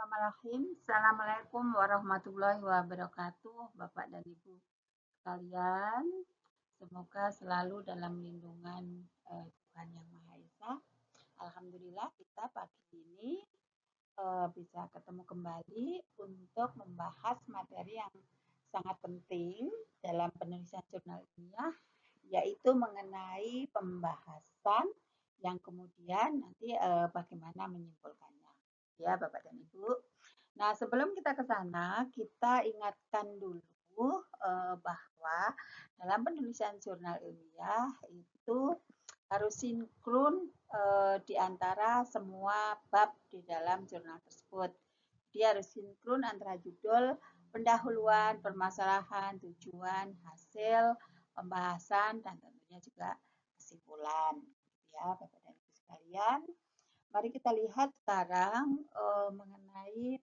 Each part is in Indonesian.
Bismillahirrahmanirrahim. Assalamualaikum warahmatullahi wabarakatuh, Bapak dan Ibu sekalian. Semoga selalu dalam lindungan Tuhan Yang Maha Esa. Alhamdulillah kita pagi ini bisa ketemu kembali untuk membahas materi yang sangat penting dalam penulisan jurnal ilmiah, yaitu mengenai pembahasan yang kemudian nanti bagaimana menyimpulkannya. Ya, Bapak dan Ibu. Nah, sebelum kita ke sana, kita ingatkan dulu bahwa dalam penulisan jurnal ilmiah itu harus sinkron di antara semua bab di dalam jurnal tersebut. Dia harus sinkron antara judul, pendahuluan, permasalahan, tujuan, hasil, pembahasan, dan tentunya juga kesimpulan. Ya, Bapak dan Ibu sekalian. Mari kita lihat sekarang mengenai,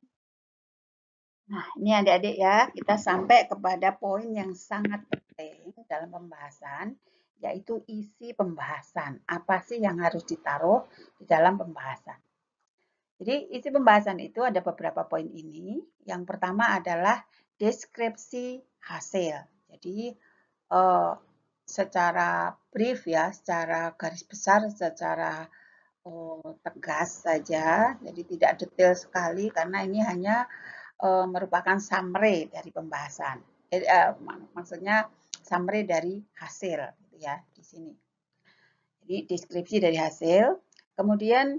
nah ini adik-adik ya, kita sampai kepada poin yang sangat penting dalam pembahasan, yaitu isi pembahasan. Apa sih yang harus ditaruh di dalam pembahasan? Jadi isi pembahasan itu ada beberapa poin ini. Yang pertama adalah deskripsi hasil. Jadi secara brief ya, secara garis besar, secara tegas saja, jadi tidak detail sekali karena ini hanya merupakan summary dari pembahasan. Maksudnya summary dari hasil, gitu ya di sini. Jadi deskripsi dari hasil. Kemudian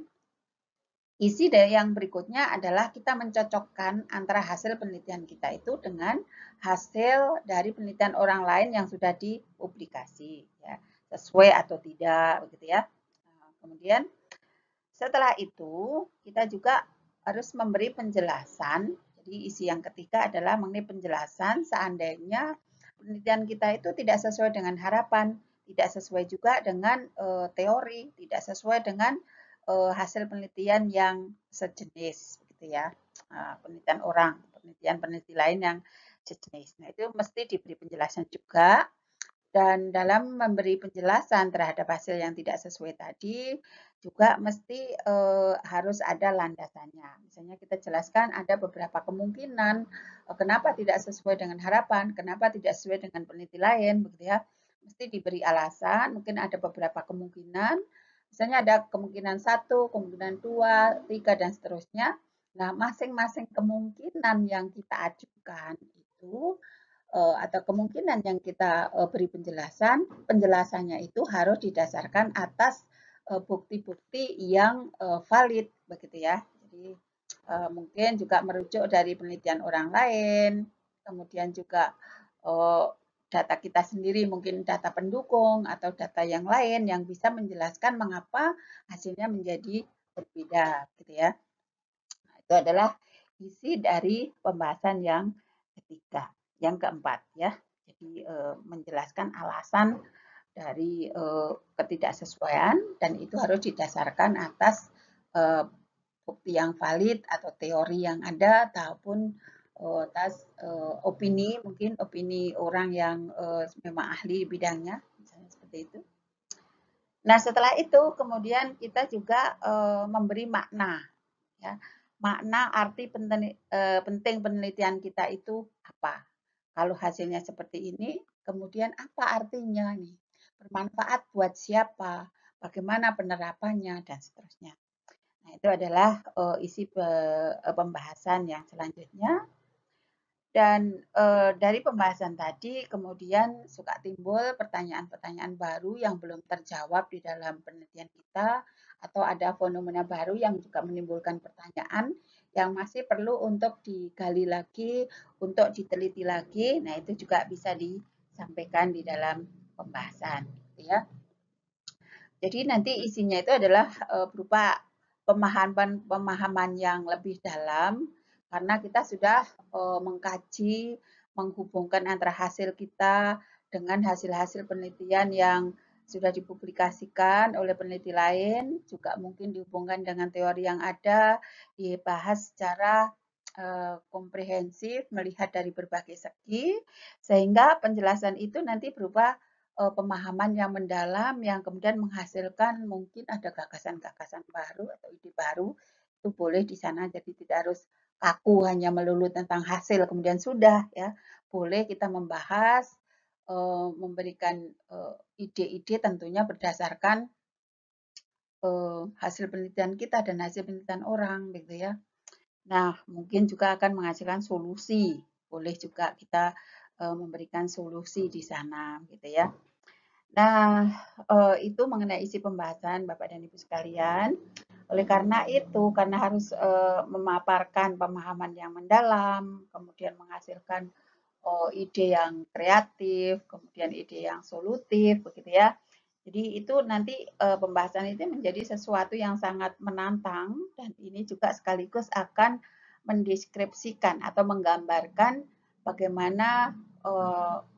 isi dari yang berikutnya adalah kita mencocokkan antara hasil penelitian kita itu dengan hasil dari penelitian orang lain yang sudah dipublikasi, ya, sesuai atau tidak, begitu ya. Nah, kemudian setelah itu, kita juga harus memberi penjelasan. Jadi isi yang ketiga adalah mengenai penjelasan seandainya penelitian kita itu tidak sesuai dengan harapan, tidak sesuai juga dengan teori, tidak sesuai dengan hasil penelitian yang sejenis, gitu ya. Penelitian orang, peneliti lain yang sejenis. Nah, itu mesti diberi penjelasan juga. Dan dalam memberi penjelasan terhadap hasil yang tidak sesuai tadi, juga mesti harus ada landasannya. Misalnya kita jelaskan ada beberapa kemungkinan kenapa tidak sesuai dengan harapan, kenapa tidak sesuai dengan peneliti lain, begitu ya. Mesti diberi alasan, mungkin ada beberapa kemungkinan. Misalnya ada kemungkinan 1, kemungkinan 2, 3, dan seterusnya. Nah, masing-masing kemungkinan yang kita ajukan itu atau kemungkinan yang kita beri penjelasan, penjelasannya itu harus didasarkan atas bukti-bukti yang valid, begitu ya. Jadi mungkin juga merujuk dari penelitian orang lain, kemudian juga data kita sendiri, mungkin data pendukung atau data yang lain yang bisa menjelaskan mengapa hasilnya menjadi berbeda, gitu ya. Nah, itu adalah isi dari pembahasan yang ketiga. Yang keempat ya, jadi menjelaskan alasan dari ketidaksesuaian dan itu harus didasarkan atas bukti yang valid atau teori yang ada ataupun atas opini, mungkin opini orang yang memang ahli bidangnya, misalnya seperti itu. Nah, setelah itu kemudian kita juga memberi makna, ya, makna arti penting penelitian kita itu apa. Kalau hasilnya seperti ini, kemudian apa artinya nih? Bermanfaat buat siapa? Bagaimana penerapannya dan seterusnya. Nah, itu adalah isi pembahasan yang selanjutnya. Dan dari pembahasan tadi kemudian suka timbul pertanyaan-pertanyaan baru yang belum terjawab di dalam penelitian kita atau ada fenomena baru yang juga menimbulkan pertanyaan yang masih perlu untuk digali lagi, untuk diteliti lagi. Nah, itu juga bisa disampaikan di dalam pembahasan, ya. Jadi nanti isinya itu adalah berupa pemahaman yang lebih dalam karena kita sudah mengkaji, menghubungkan antara hasil kita dengan hasil-hasil penelitian yang sudah dipublikasikan oleh peneliti lain, juga mungkin dihubungkan dengan teori yang ada, dibahas secara komprehensif, melihat dari berbagai segi, sehingga penjelasan itu nanti berupa pemahaman yang mendalam yang kemudian menghasilkan mungkin ada gagasan-gagasan baru atau ide baru, itu boleh di sana, jadi tidak harus kaku hanya melulu tentang hasil kemudian sudah ya. Boleh kita membahas, memberikan ide-ide tentunya berdasarkan hasil penelitian kita dan hasil penelitian orang gitu ya. Nah, mungkin juga akan menghasilkan solusi. Boleh juga kita memberikan solusi di sana gitu ya. Nah, itu mengenai isi pembahasan Bapak dan Ibu sekalian. Oleh karena itu, karena harus memaparkan pemahaman yang mendalam, kemudian menghasilkan ide yang kreatif, kemudian ide yang solutif, begitu ya. Jadi itu nanti pembahasan itu menjadi sesuatu yang sangat menantang dan ini juga sekaligus akan mendeskripsikan atau menggambarkan bagaimana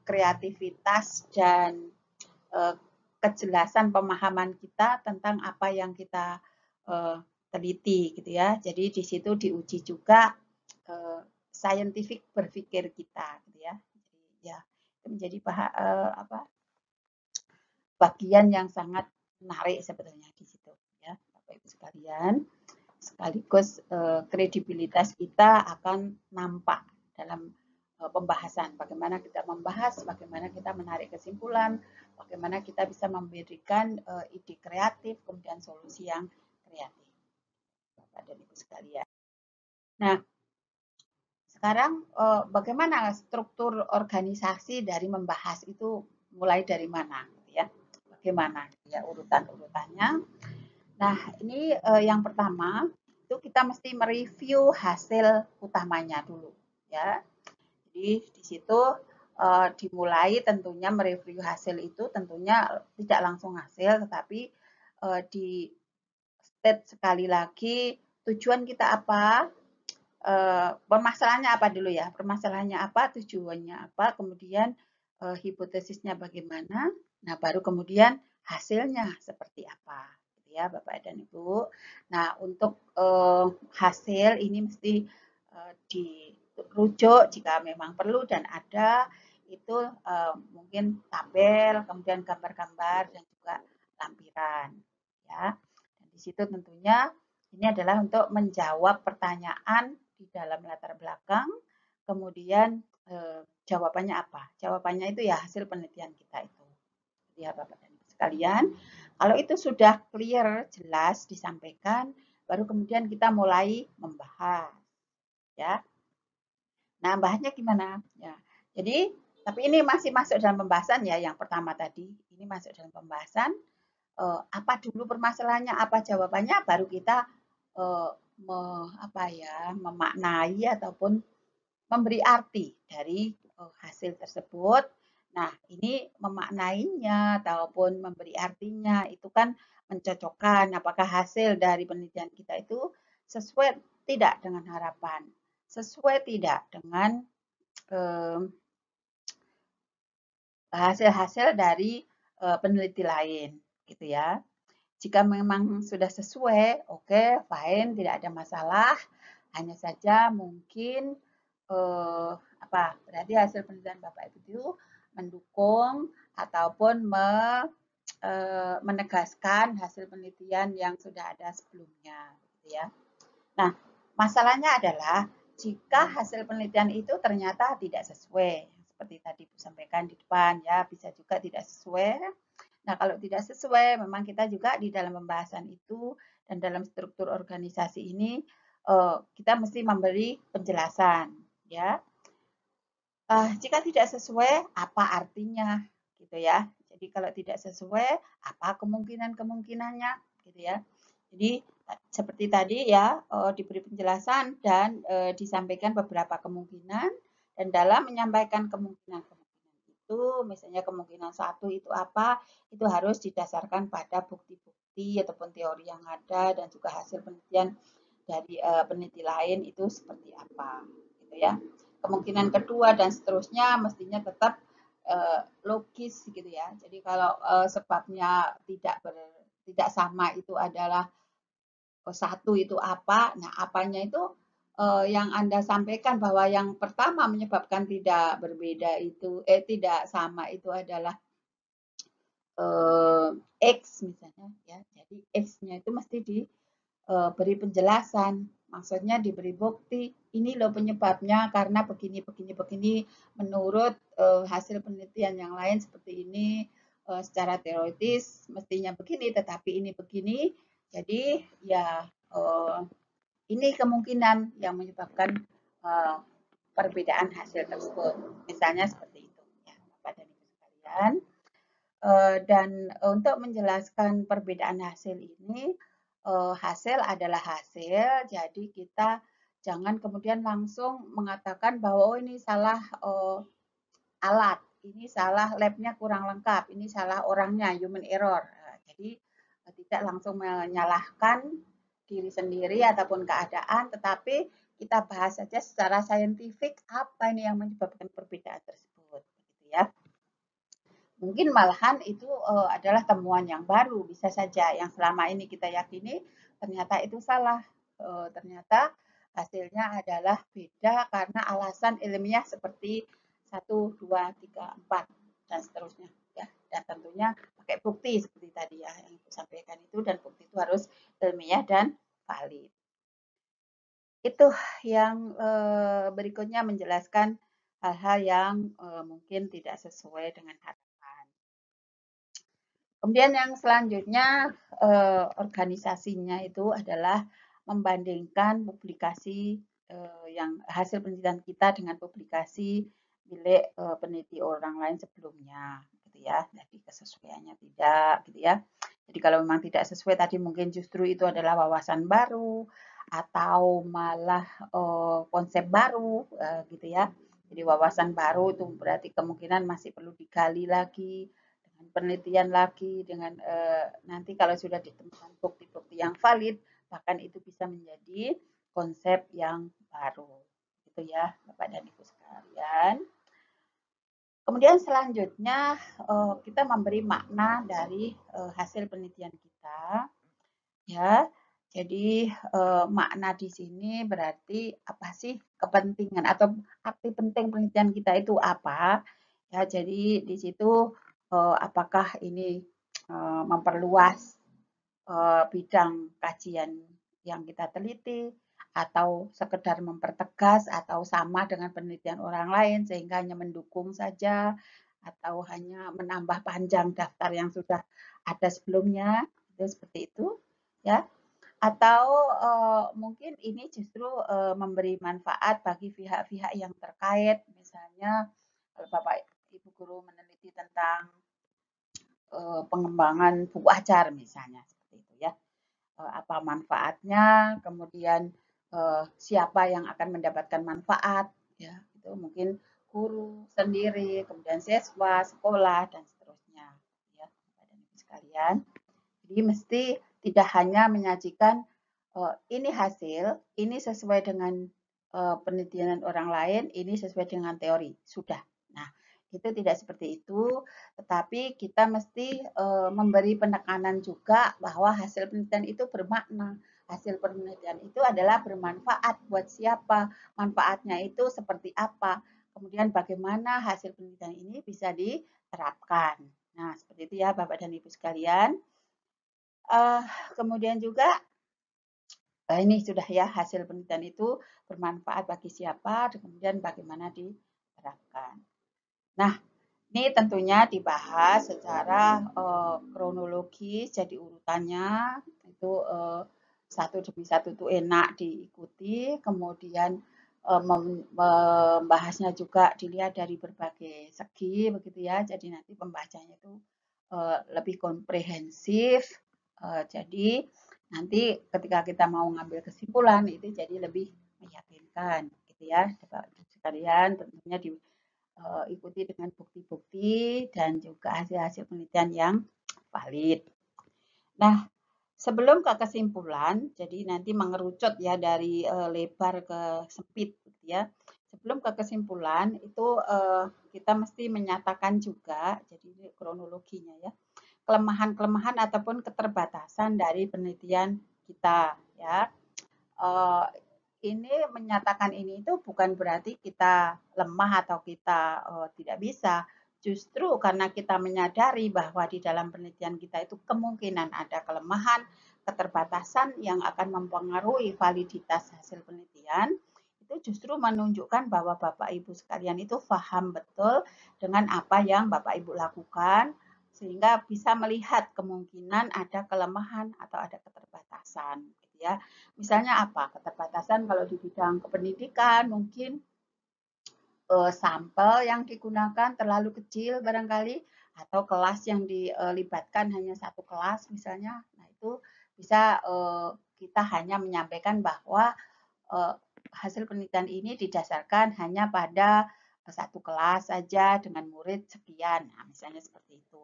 kreativitas dan kejelasan pemahaman kita tentang apa yang kita teliti gitu ya. Jadi di situ diuji juga scientific berpikir kita gitu ya. Jadi ya itu menjadi bagian yang sangat menarik sebetulnya di situ ya Bapak Ibu sekalian. Sekaligus kredibilitas kita akan nampak dalam pembahasan. Bagaimana kita membahas, bagaimana kita menarik kesimpulan, bagaimana kita bisa memberikan ide kreatif, kemudian solusi yang kreatif. Bapak dan Ibu sekalian. Nah, sekarang bagaimana struktur organisasi dari membahas itu mulai dari mana, ya? Bagaimana ya urutan-urutannya? Nah, ini yang pertama itu kita mesti mereview hasil utamanya dulu, ya. Jadi di situ dimulai tentunya mereview hasil itu tentunya tidak langsung hasil, tetapi di state sekali lagi tujuan kita apa, permasalahannya apa dulu ya, permasalahannya apa, tujuannya apa, kemudian hipotesisnya bagaimana, nah baru kemudian hasilnya seperti apa, gitu ya Bapak dan Ibu. Nah untuk hasil ini mesti dirujuk jika memang perlu dan ada itu mungkin tabel, kemudian gambar-gambar dan juga lampiran, ya. Dan di situ tentunya ini adalah untuk menjawab pertanyaan di dalam latar belakang, kemudian jawabannya apa? Jawabannya itu ya hasil penelitian kita itu. Ya Bapak dan Ibu sekalian, kalau itu sudah clear, jelas disampaikan, baru kemudian kita mulai membahas. Ya. Nah, bahasnya gimana? Ya. Jadi, tapi ini masih masuk dalam pembahasan ya, yang pertama tadi. Ini masuk dalam pembahasan. Apa dulu permasalahannya, apa jawabannya, baru kita memaknai ataupun memberi arti dari hasil tersebut. Nah, ini memaknainya ataupun memberi artinya itu kan mencocokkan apakah hasil dari penelitian kita itu sesuai tidak dengan harapan, sesuai tidak dengan hasil-hasil dari peneliti lain, gitu ya. Jika memang sudah sesuai, oke, fine, tidak ada masalah. Hanya saja mungkin berarti hasil penelitian Bapak Ibu itu mendukung ataupun menegaskan hasil penelitian yang sudah ada sebelumnya, gitu ya. Nah, masalahnya adalah jika hasil penelitian itu ternyata tidak sesuai, seperti tadi Bu sampaikan di depan ya, bisa juga tidak sesuai. Nah, kalau tidak sesuai, memang kita juga di dalam pembahasan itu dan dalam struktur organisasi ini kita mesti memberi penjelasan, ya. Jika tidak sesuai, apa artinya, gitu ya. Jadi kalau tidak sesuai, apa kemungkinan-kemungkinannya, gitu ya. Jadi seperti tadi ya diberi penjelasan dan disampaikan beberapa kemungkinan dan dalam menyampaikan kemungkinan-kemungkinan itu, misalnya kemungkinan satu itu apa, itu harus didasarkan pada bukti-bukti ataupun teori yang ada dan juga hasil penelitian dari peneliti lain itu seperti apa, gitu ya. Kemungkinan kedua dan seterusnya mestinya tetap logis gitu ya. Jadi kalau sebabnya tidak sama itu adalah satu itu apa, nah apanya itu yang Anda sampaikan bahwa yang pertama menyebabkan tidak berbeda itu tidak sama itu adalah X misalnya ya. Jadi X-nya itu mesti diberi penjelasan Maksudnya diberi bukti, ini loh penyebabnya karena begini, begini, begini. Menurut hasil penelitian yang lain seperti ini, secara teoritis mestinya begini, tetapi ini begini. Jadi ya ini kemungkinan yang menyebabkan perbedaan hasil tersebut. Misalnya seperti itu, ya, Bapak dan Ibu sekalian. Dan untuk menjelaskan perbedaan hasil ini, hasil adalah hasil, jadi kita jangan kemudian langsung mengatakan bahwa oh ini salah alat, ini salah labnya kurang lengkap, ini salah orangnya, human error. Jadi tidak langsung menyalahkan diri sendiri ataupun keadaan, tetapi kita bahas saja secara saintifik apa ini yang menyebabkan perbedaan tersebut, gitu ya. Mungkin malahan itu adalah temuan yang baru, bisa saja yang selama ini kita yakini ternyata itu salah. Ternyata hasilnya adalah beda karena alasan ilmiah seperti 1, 2, 3, 4 dan seterusnya ya. Dan tentunya pakai bukti seperti tadi ya yang Ibu sampaikan itu, dan bukti itu harus ilmiah dan valid. Itu yang berikutnya menjelaskan hal-hal yang mungkin tidak sesuai dengan harapan. Kemudian yang selanjutnya organisasinya itu adalah membandingkan publikasi yang hasil penelitian kita dengan publikasi milik peneliti orang lain sebelumnya, gitu ya. Jadi kesesuaiannya tidak, gitu ya. Jadi kalau memang tidak sesuai tadi mungkin justru itu adalah wawasan baru atau malah konsep baru, gitu ya. Jadi wawasan baru itu berarti kemungkinan masih perlu digali lagi, penelitian lagi dengan nanti kalau sudah ditemukan bukti-bukti yang valid, bahkan itu bisa menjadi konsep yang baru. Gitu ya, Bapak dan Ibu sekalian. Kemudian selanjutnya kita memberi makna dari hasil penelitian kita, ya. Jadi makna di sini berarti apa sih kepentingan atau arti penting penelitian kita itu apa? Ya, jadi di situ apakah ini memperluas bidang kajian yang kita teliti, atau sekedar mempertegas, atau sama dengan penelitian orang lain sehingga hanya mendukung saja, atau hanya menambah panjang daftar yang sudah ada sebelumnya, itu seperti itu, ya. Atau mungkin ini justru memberi manfaat bagi pihak-pihak yang terkait, misalnya kalau Bapak Ibu guru meneliti tentang pengembangan buku ajar misalnya seperti itu ya. Apa manfaatnya, kemudian siapa yang akan mendapatkan manfaat, ya itu mungkin guru sendiri, kemudian siswa, sekolah dan seterusnya, ya Bapak dan Ibu sekalian. Jadi mesti tidak hanya menyajikan ini hasil, ini sesuai dengan penelitian orang lain, ini sesuai dengan teori, sudah. Nah, itu tidak seperti itu, tetapi kita mesti memberi penekanan juga bahwa hasil penelitian itu bermakna. Hasil penelitian itu adalah bermanfaat buat siapa, manfaatnya itu seperti apa, kemudian bagaimana hasil penelitian ini bisa diterapkan. Nah, seperti itu ya Bapak dan Ibu sekalian. Kemudian juga ini sudah ya hasil penelitian itu bermanfaat bagi siapa, kemudian bagaimana diterapkan. Nah, ini tentunya dibahas secara kronologis, jadi urutannya itu satu demi satu itu enak diikuti, kemudian membahasnya juga dilihat dari berbagai segi, begitu ya. Jadi nanti pembahasannya itu lebih komprehensif. Jadi nanti ketika kita mau ngambil kesimpulan itu jadi lebih meyakinkan, gitu ya, Bapak sekalian. Tentunya diikuti dengan bukti-bukti dan juga hasil-hasil penelitian yang valid. Nah, sebelum ke kesimpulan, jadi nanti mengerucut ya dari lebar ke sempit, gitu ya. Sebelum ke kesimpulan itu kita mesti menyatakan juga, jadi kronologinya ya, kelemahan-kelemahan ataupun keterbatasan dari penelitian kita ya. Ini menyatakan ini itu bukan berarti kita lemah atau kita tidak bisa. Justru karena kita menyadari bahwa di dalam penelitian kita itu kemungkinan ada kelemahan, keterbatasan yang akan mempengaruhi validitas hasil penelitian, itu justru menunjukkan bahwa Bapak Ibu sekalian itu paham betul dengan apa yang Bapak Ibu lakukan, sehingga bisa melihat kemungkinan ada kelemahan atau ada keterbatasan, gitu ya. Misalnya apa? Keterbatasan kalau di bidang kependidikan mungkin sampel yang digunakan terlalu kecil barangkali, atau kelas yang dilibatkan hanya satu kelas misalnya. Nah itu bisa kita hanya menyampaikan bahwa hasil penelitian ini didasarkan hanya pada satu kelas saja dengan murid sekian. Nah, misalnya seperti itu.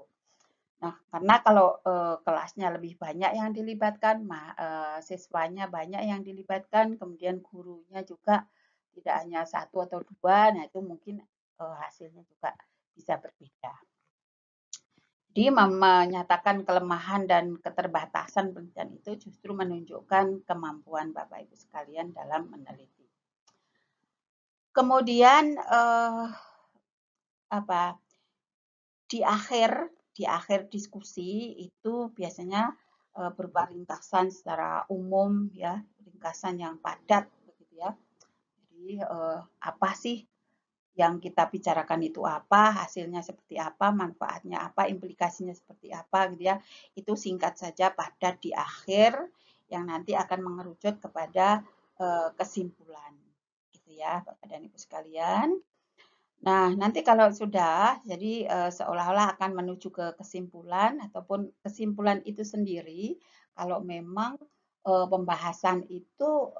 Nah, karena kalau kelasnya lebih banyak yang dilibatkan, siswanya banyak yang dilibatkan, kemudian gurunya juga tidak hanya satu atau dua, nah itu mungkin hasilnya juga bisa berbeda. Jadi menyatakan kelemahan dan keterbatasan penelitian itu justru menunjukkan kemampuan Bapak Ibu sekalian dalam meneliti. Kemudian di akhir diskusi itu biasanya berupa ringkasan secara umum ya, ringkasan yang padat begitu ya. Jadi apa sih yang kita bicarakan itu apa, hasilnya seperti apa, manfaatnya apa, implikasinya seperti apa gitu ya. Itu singkat saja padat di akhir yang nanti akan mengerucut kepada kesimpulan gitu ya, Bapak dan Ibu sekalian. Nah, nanti kalau sudah, jadi seolah-olah akan menuju ke kesimpulan ataupun kesimpulan itu sendiri, kalau memang pembahasan itu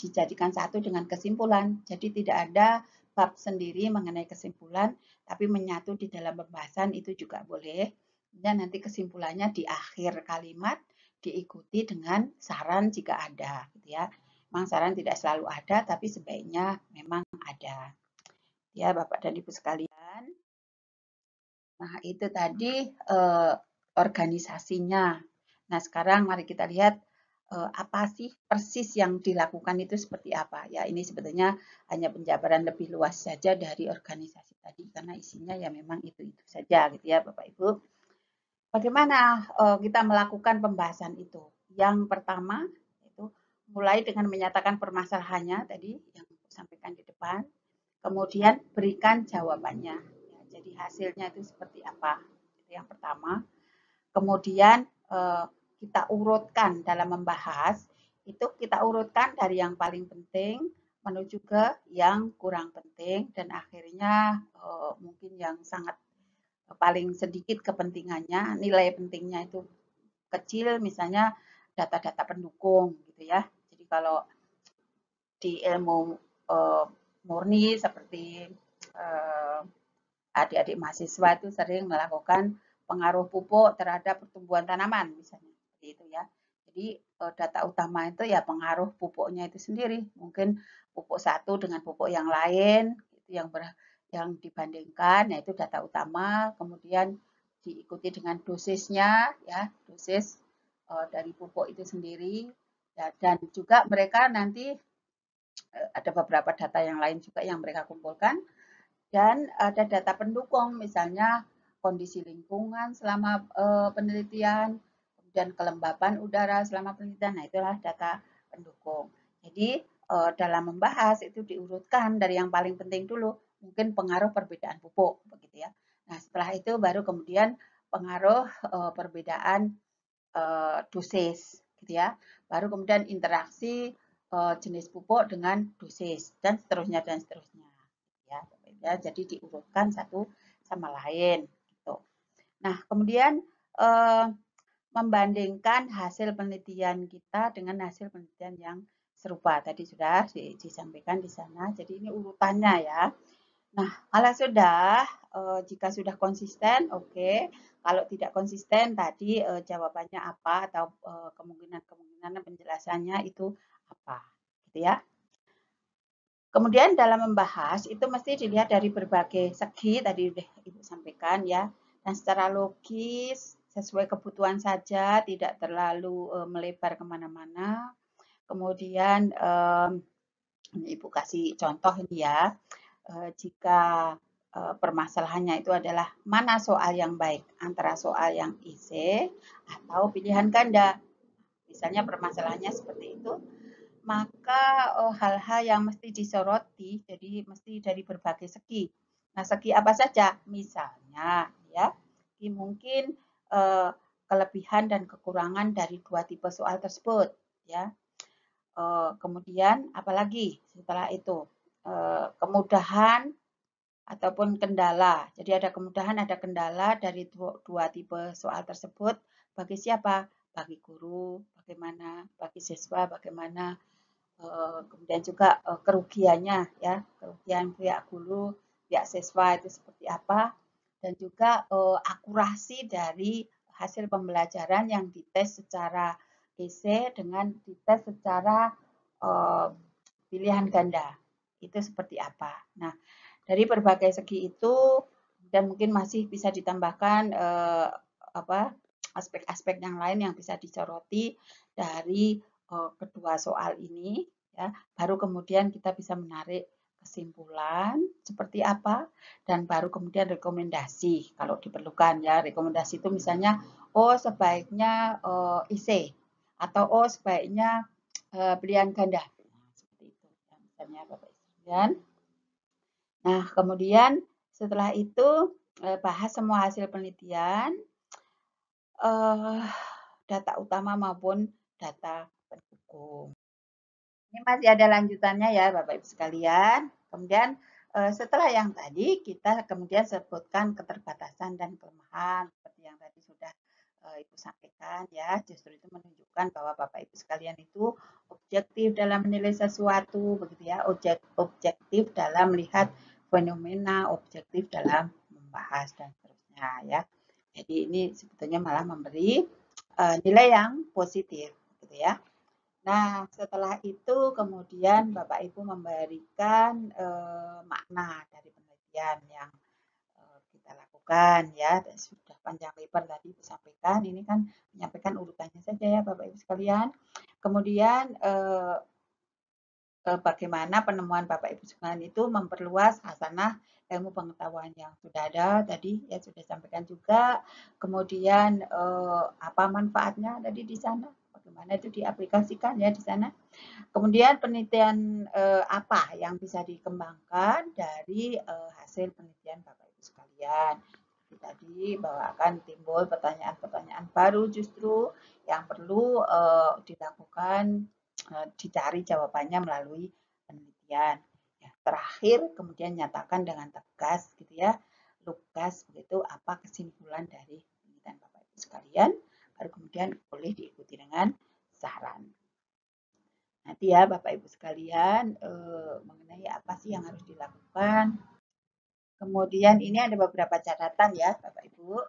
dijadikan satu dengan kesimpulan. Jadi tidak ada bab sendiri mengenai kesimpulan, tapi menyatu di dalam pembahasan itu juga boleh. Dan nanti kesimpulannya di akhir kalimat diikuti dengan saran jika ada, gitu ya. Memang saran tidak selalu ada, tapi sebaiknya memang ada. Ya, Bapak dan Ibu sekalian. Nah, itu tadi organisasinya. Nah, sekarang mari kita lihat apa sih persis yang dilakukan itu seperti apa. Ya, ini sebetulnya hanya penjabaran lebih luas saja dari organisasi tadi, karena isinya ya memang itu-itu saja gitu ya, Bapak Ibu. Bagaimana kita melakukan pembahasan itu? Yang pertama, itu mulai dengan menyatakan permasalahannya tadi, yang sampaikan di depan. Kemudian berikan jawabannya. Ya, jadi hasilnya itu seperti apa? Itu yang pertama. Kemudian kita urutkan dalam membahas, itu kita urutkan dari yang paling penting menuju ke yang kurang penting dan akhirnya mungkin yang sangat paling sedikit kepentingannya, nilai pentingnya itu kecil, misalnya data-data pendukung gitu ya. Jadi kalau di ilmu murni seperti adik-adik mahasiswa itu sering melakukan pengaruh pupuk terhadap pertumbuhan tanaman misalnya seperti itu ya. Jadi data utama itu ya pengaruh pupuknya itu sendiri. Mungkin pupuk satu dengan pupuk yang lain itu yang dibandingkan, yaitu data utama. Kemudian diikuti dengan dosisnya ya, dosis dari pupuk itu sendiri. Dan juga mereka nanti ada beberapa data yang lain juga yang mereka kumpulkan dan ada data pendukung, misalnya kondisi lingkungan selama penelitian, kemudian kelembapan udara selama penelitian. Nah, itulah data pendukung. Jadi dalam membahas itu diurutkan dari yang paling penting dulu, mungkin pengaruh perbedaan pupuk, begitu ya. Nah, setelah itu baru kemudian pengaruh perbedaan dosis, gitu ya. Baru kemudian interaksi jenis pupuk dengan dosis dan seterusnya dan seterusnya. Ya, ya, jadi diurutkan satu sama lain gitu. Nah, kemudian membandingkan hasil penelitian kita dengan hasil penelitian yang serupa. Tadi sudah disampaikan di sana. Jadi ini urutannya ya. Nah, kalau sudah jika sudah konsisten, oke. Kalau tidak konsisten tadi jawabannya apa atau kemungkinan-kemungkinan penjelasannya itu apa, gitu ya. Kemudian dalam membahas itu mesti dilihat dari berbagai segi, tadi sudah Ibu sampaikan ya, dan secara logis, sesuai kebutuhan saja, tidak terlalu melebar kemana-mana. Kemudian Ibu kasih contoh ini ya, jika permasalahannya itu adalah mana soal yang baik, antara soal yang IC atau pilihan ganda. misalnya permasalahannya seperti itu, maka hal-hal yang mesti disoroti, jadi mesti dari berbagai segi. Nah, segi apa saja? Misalnya, ya, mungkin kelebihan dan kekurangan dari dua tipe soal tersebut, ya. Kemudian apalagi setelah itu kemudahan ataupun kendala. Jadi ada kemudahan, ada kendala dari dua tipe soal tersebut. Bagi siapa? Bagi guru, bagaimana? Bagi siswa, bagaimana? Kemudian juga kerugiannya, ya, kerugian pihak guru, pihak siswa itu seperti apa? Dan juga akurasi dari hasil pembelajaran yang dites secara esai dengan dites secara pilihan ganda. Itu seperti apa? Nah, dari berbagai segi itu dan mungkin masih bisa ditambahkan aspek-aspek yang lain yang bisa disoroti dari kedua soal ini, ya. Baru kemudian kita bisa menarik kesimpulan seperti apa dan baru kemudian rekomendasi kalau diperlukan, ya. Rekomendasi itu misalnya sebaiknya IC atau sebaiknya pilihan ganda. Nah, seperti itu ya, misalnya Bapak Ibu sekalian. Nah, kemudian setelah itu bahas semua hasil penelitian, data utama maupun data pendukung. Ini masih ada lanjutannya ya Bapak Ibu sekalian. Kemudian setelah yang tadi kita kemudian sebutkan keterbatasan dan kelemahan seperti yang tadi sudah Ibu sampaikan, ya. Justru itu menunjukkan bahwa Bapak Ibu sekalian itu objektif dalam menilai sesuatu, begitu ya. Objektif dalam melihat fenomena, objektif dalam membahas dan seterusnya, ya. Jadi ini sebetulnya malah memberi nilai yang positif, gitu ya. Nah, setelah itu kemudian Bapak Ibu memberikan makna dari penelitian yang kita lakukan, ya. Dan sudah panjang lebar tadi disampaikan, ini kan menyampaikan urutannya saja ya Bapak Ibu sekalian. Kemudian bagaimana penemuan Bapak Ibu sekalian itu memperluas hasanah ilmu pengetahuan yang sudah ada tadi, ya sudah sampaikan juga. Kemudian apa manfaatnya tadi di sana, bagaimana itu diaplikasikan ya di sana. Kemudian penelitian apa yang bisa dikembangkan dari hasil penelitian Bapak Ibu sekalian. Tadi bahwa akan timbul pertanyaan-pertanyaan baru justru yang perlu dilakukan, dicari jawabannya melalui penelitian. Ya, terakhir kemudian nyatakan dengan tegas gitu ya, lugas begitu apa kesimpulan dari penelitian Bapak Ibu sekalian, baru kemudian boleh diikuti dengan saran. Nanti ya Bapak Ibu sekalian mengenai apa sih yang harus dilakukan. Kemudian ini ada beberapa catatan ya Bapak Ibu.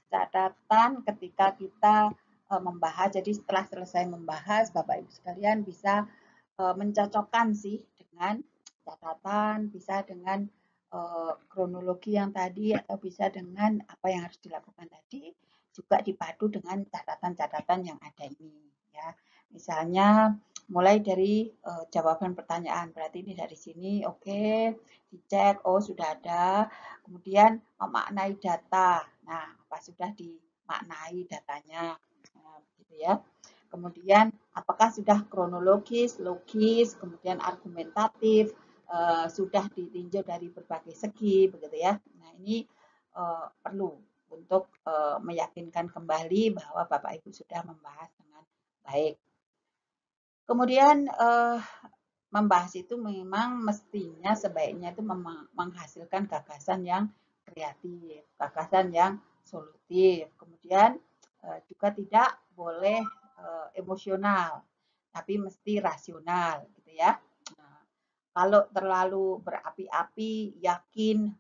Catatan ketika kita membahas, jadi setelah selesai membahas Bapak Ibu sekalian bisa mencocokkan sih dengan catatan, bisa dengan kronologi yang tadi atau bisa dengan apa yang harus dilakukan tadi juga dipadu dengan catatan-catatan yang ada ini, ya. Misalnya mulai dari jawaban pertanyaan, berarti ini dari sini oke, dicek, oh sudah ada. Kemudian memaknai data, nah apa sudah dimaknai datanya, nah, gitu ya. Kemudian apakah sudah kronologis, logis, kemudian argumentatif, sudah ditinjau dari berbagai segi, begitu ya. Nah ini perlu untuk meyakinkan kembali bahwa Bapak Ibu sudah membahas dengan baik. Kemudian membahas itu memang mestinya sebaiknya itu menghasilkan gagasan yang kreatif, gagasan yang solutif. Kemudian juga tidak boleh emosional, tapi mesti rasional, gitu ya. Nah, kalau terlalu berapi-api, yakin,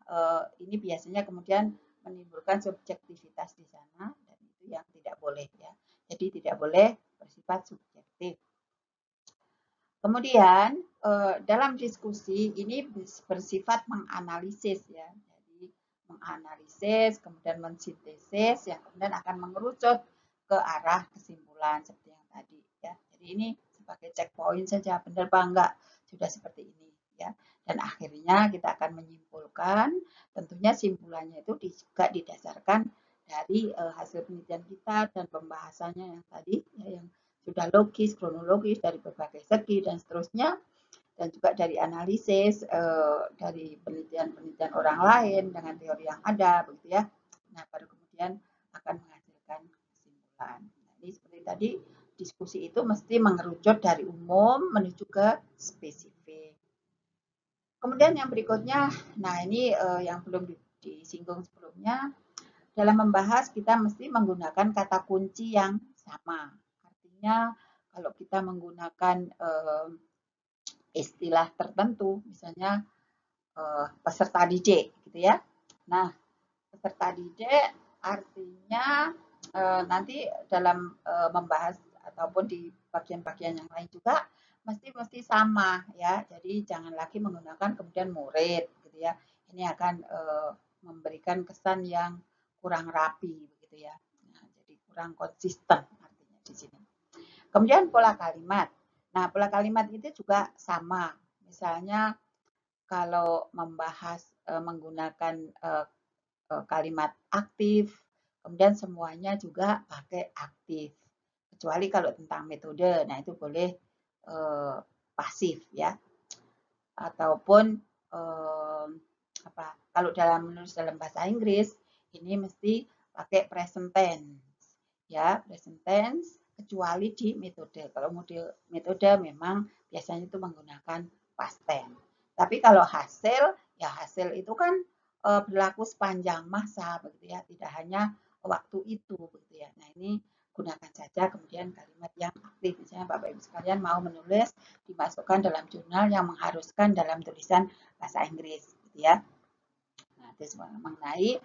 ini biasanya kemudian menimbulkan subjektivitas di sana, dan itu yang tidak boleh ya. Jadi tidak boleh bersifat subjektif. Kemudian dalam diskusi ini bersifat menganalisis ya. Jadi menganalisis, kemudian mensintesis, yang kemudian akan mengerucut ke arah kesimpulan seperti yang tadi ya. Jadi ini sebagai checkpoint saja, benar apa enggak sudah seperti ini ya. Dan akhirnya kita akan menyimpulkan, tentunya simpulannya itu juga didasarkan dari hasil penelitian kita dan pembahasannya yang tadi, ya, yang sudah logis, kronologis dari berbagai segi dan seterusnya, dan juga dari analisis dari penelitian-penelitian orang lain dengan teori yang ada, begitu ya. Nah, baru kemudian akan menghasilkan kesimpulan. Nah, ini seperti tadi, diskusi itu mesti mengerucut dari umum menuju ke spesifik. Kemudian yang berikutnya, nah ini yang belum disinggung sebelumnya, dalam membahas kita mesti menggunakan kata kunci yang sama. Artinya kalau kita menggunakan istilah tertentu, misalnya peserta didik, gitu ya. Nah, peserta didik artinya nanti dalam membahas ataupun di bagian-bagian yang lain juga mesti sama ya. Jadi jangan lagi menggunakan kemudian murid, gitu ya. Ini akan memberikan kesan yang kurang rapi, begitu ya. Nah, jadi kurang konsisten artinya di sini. Kemudian pola kalimat. Nah, pola kalimat itu juga sama. Misalnya kalau membahas menggunakan kalimat aktif, kemudian semuanya juga pakai aktif. Kecuali kalau tentang metode, nah itu boleh pasif ya. Ataupun apa? Kalau menulis dalam bahasa Inggris ini mesti pakai present tense ya, present tense kecuali di metode. Kalau metode memang biasanya itu menggunakan past tense. Tapi kalau hasil, ya hasil itu kan berlaku sepanjang masa begitu ya, tidak hanya waktu itu begitu ya. Nah, ini gunakan saja kemudian kalimat yang aktif. Misalnya Bapak Ibu sekalian mau menulis, dimasukkan dalam jurnal yang mengharuskan dalam tulisan bahasa Inggris gitu ya. Nah, itu mengenai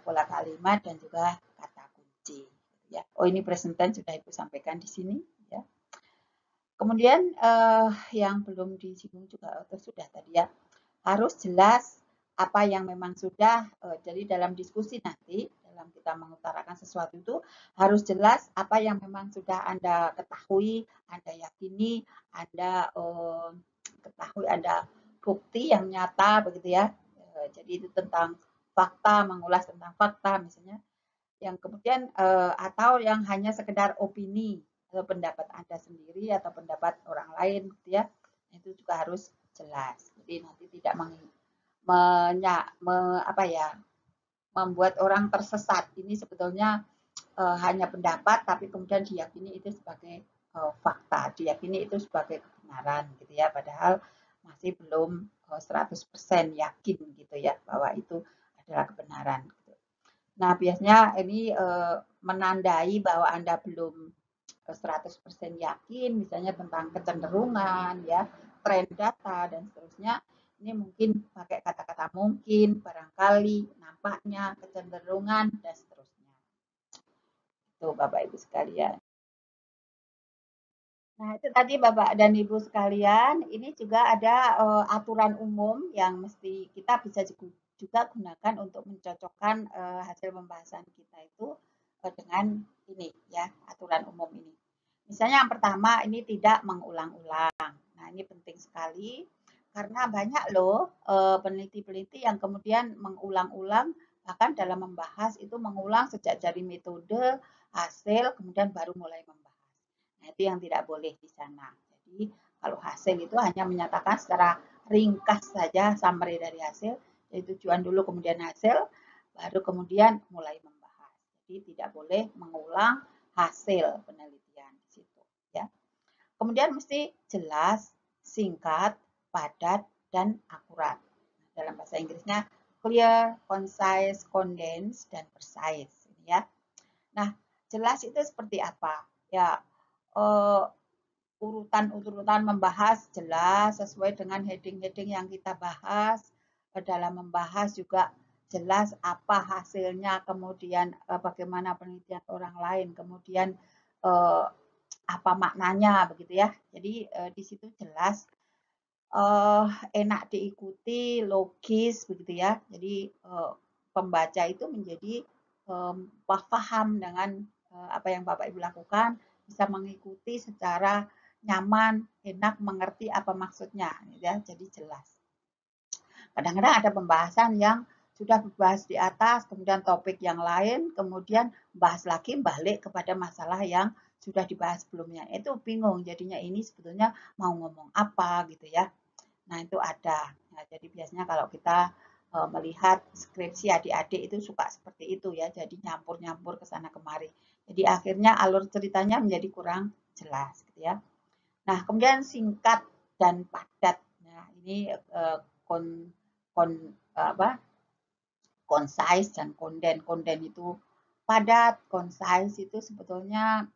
pola kalimat dan juga kata kunci ya. Oh, ini present tense sudah Ibu sampaikan di sini ya. Kemudian yang belum disinggung juga atau sudah tadi ya, harus jelas apa yang memang sudah jadi dalam diskusi nanti dalam kita mengutarakan sesuatu itu harus jelas apa yang memang sudah Anda ketahui, Anda yakini, Anda ketahui, ada bukti yang nyata begitu ya. Jadi itu tentang fakta, mengulas tentang fakta misalnya, yang kemudian atau yang hanya sekedar opini atau pendapat Anda sendiri atau pendapat orang lain gitu ya, itu juga harus jelas. Jadi nanti tidak membuat orang tersesat. Ini sebetulnya hanya pendapat, tapi kemudian diyakini itu sebagai fakta, diyakini itu sebagai kebenaran gitu ya, padahal masih belum 100% yakin gitu ya bahwa itu adalah kebenaran. Gitu. Nah, biasanya ini menandai bahwa Anda belum 100% yakin, misalnya tentang kecenderungan, ya, tren data, dan seterusnya. Ini mungkin pakai kata-kata mungkin, barangkali, nampaknya, kecenderungan, dan seterusnya. Itu Bapak Ibu sekalian. Nah, itu tadi Bapak dan Ibu sekalian, ini juga ada aturan umum yang mesti kita bisa juga gunakan untuk mencocokkan hasil pembahasan kita itu dengan ini ya, aturan umum ini. Misalnya yang pertama ini tidak mengulang-ulang. Nah, ini penting sekali karena banyak loh peneliti-peneliti yang kemudian mengulang-ulang, bahkan dalam membahas itu mengulang sejak dari metode, hasil, kemudian baru mulai membahas. Nah, itu yang tidak boleh di sana. Jadi kalau hasil itu hanya menyatakan secara ringkas saja summary dari hasil, jadi tujuan dulu kemudian hasil, baru kemudian mulai membahas. Jadi tidak boleh mengulang hasil penelitian di situ ya. Kemudian mesti jelas, singkat, padat, dan akurat. Dalam bahasa Inggrisnya clear, concise, condensed, dan precise ya. Nah, jelas itu seperti apa? Ya, urutan-urutan membahas jelas sesuai dengan heading-heading yang kita bahas. Dalam membahas juga jelas apa hasilnya, kemudian bagaimana penelitian orang lain, kemudian apa maknanya begitu ya. Jadi di situ jelas, enak diikuti, logis begitu ya. Jadi pembaca itu menjadi paham dengan apa yang Bapak Ibu lakukan, bisa mengikuti secara nyaman, enak, mengerti apa maksudnya, ya, jadi jelas. Kadang-kadang ada pembahasan yang sudah bahas di atas, kemudian topik yang lain, kemudian bahas lagi balik kepada masalah yang sudah dibahas sebelumnya. Itu bingung jadinya ini sebetulnya mau ngomong apa gitu ya. Nah, itu ada. Nah, jadi biasanya kalau kita melihat skripsi adik-adik itu suka seperti itu ya, jadi nyampur-nyampur ke sana kemari. Jadi akhirnya alur ceritanya menjadi kurang jelas gitu ya. Nah, kemudian singkat dan padat. Nah, ini kon, kon apa concise dan konden. Konden itu padat, concise itu sebetulnya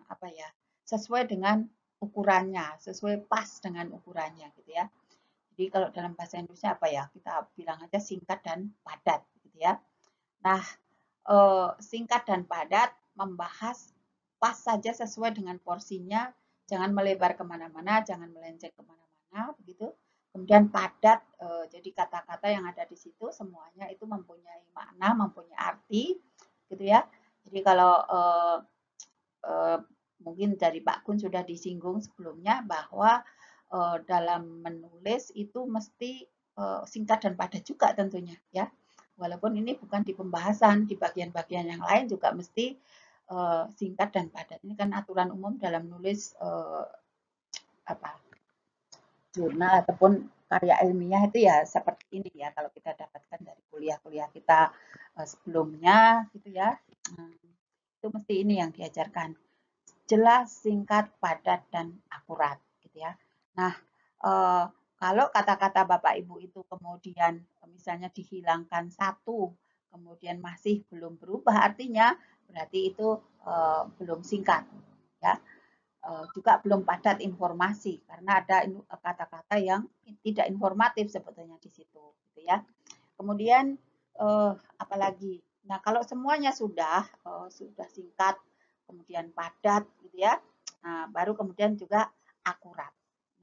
apa ya? Sesuai dengan ukurannya, sesuai pas dengan ukurannya gitu ya. Jadi kalau dalam bahasa Indonesia apa ya? Kita bilang aja singkat dan padat gitu ya. Nah, singkat dan padat membahas pas saja sesuai dengan porsinya, jangan melebar kemana-mana, jangan melenceng kemana-mana, begitu. Kemudian padat, jadi kata-kata yang ada di situ semuanya itu mempunyai makna, mempunyai arti, gitu ya. Jadi kalau mungkin dari Pak Kun sudah disinggung sebelumnya bahwa dalam menulis itu mesti singkat dan padat juga tentunya ya. Walaupun ini bukan di pembahasan, di bagian-bagian yang lain juga mesti singkat dan padat. Ini kan aturan umum dalam nulis apa jurnal ataupun karya ilmiah itu ya seperti ini ya kalau kita dapatkan dari kuliah-kuliah kita sebelumnya gitu ya. Itu mesti ini yang diajarkan. Jelas, singkat, padat, dan akurat gitu ya. Nah, kalau kata-kata Bapak Ibu itu kemudian misalnya dihilangkan satu, kemudian masih belum berubah, artinya berarti itu belum singkat ya. Juga belum padat informasi karena ada kata-kata yang tidak informatif sebetulnya di situ gitu ya. Kemudian apalagi, nah kalau semuanya sudah singkat, kemudian padat gitu ya, nah baru kemudian juga akurat.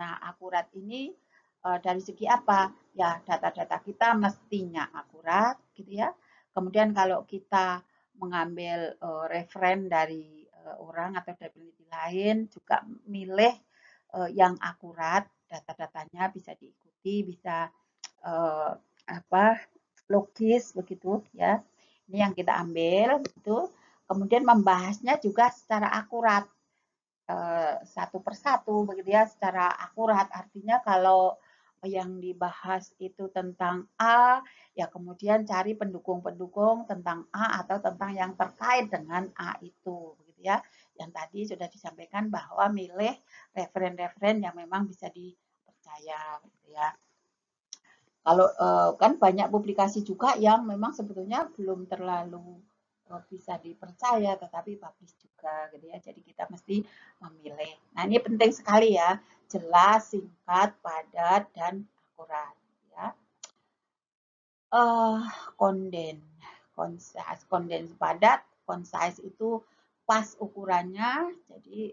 Nah akurat ini dari segi apa? Ya data-data kita mestinya akurat gitu ya. Kemudian kalau kita mengambil referen dari orang atau dari peneliti lain juga milih yang akurat, data-datanya bisa diikuti, bisa apa logis begitu ya. Ini yang kita ambil begitu. Kemudian membahasnya juga secara akurat satu persatu begitu ya, secara akurat. Artinya kalau yang dibahas itu tentang A, ya kemudian cari pendukung-pendukung tentang A atau tentang yang terkait dengan A itu, begitu ya. Yang tadi sudah disampaikan bahwa milih referen-referen yang memang bisa dipercaya, gitu ya. Kalau kan banyak publikasi juga yang memang sebetulnya belum terlalu bisa dipercaya, tetapi publish juga, gitu ya. Jadi kita mesti memilih. Nah ini penting sekali ya, jelas, singkat, padat, dan akurat. Ya. Konden, konden padat, concise itu pas ukurannya, jadi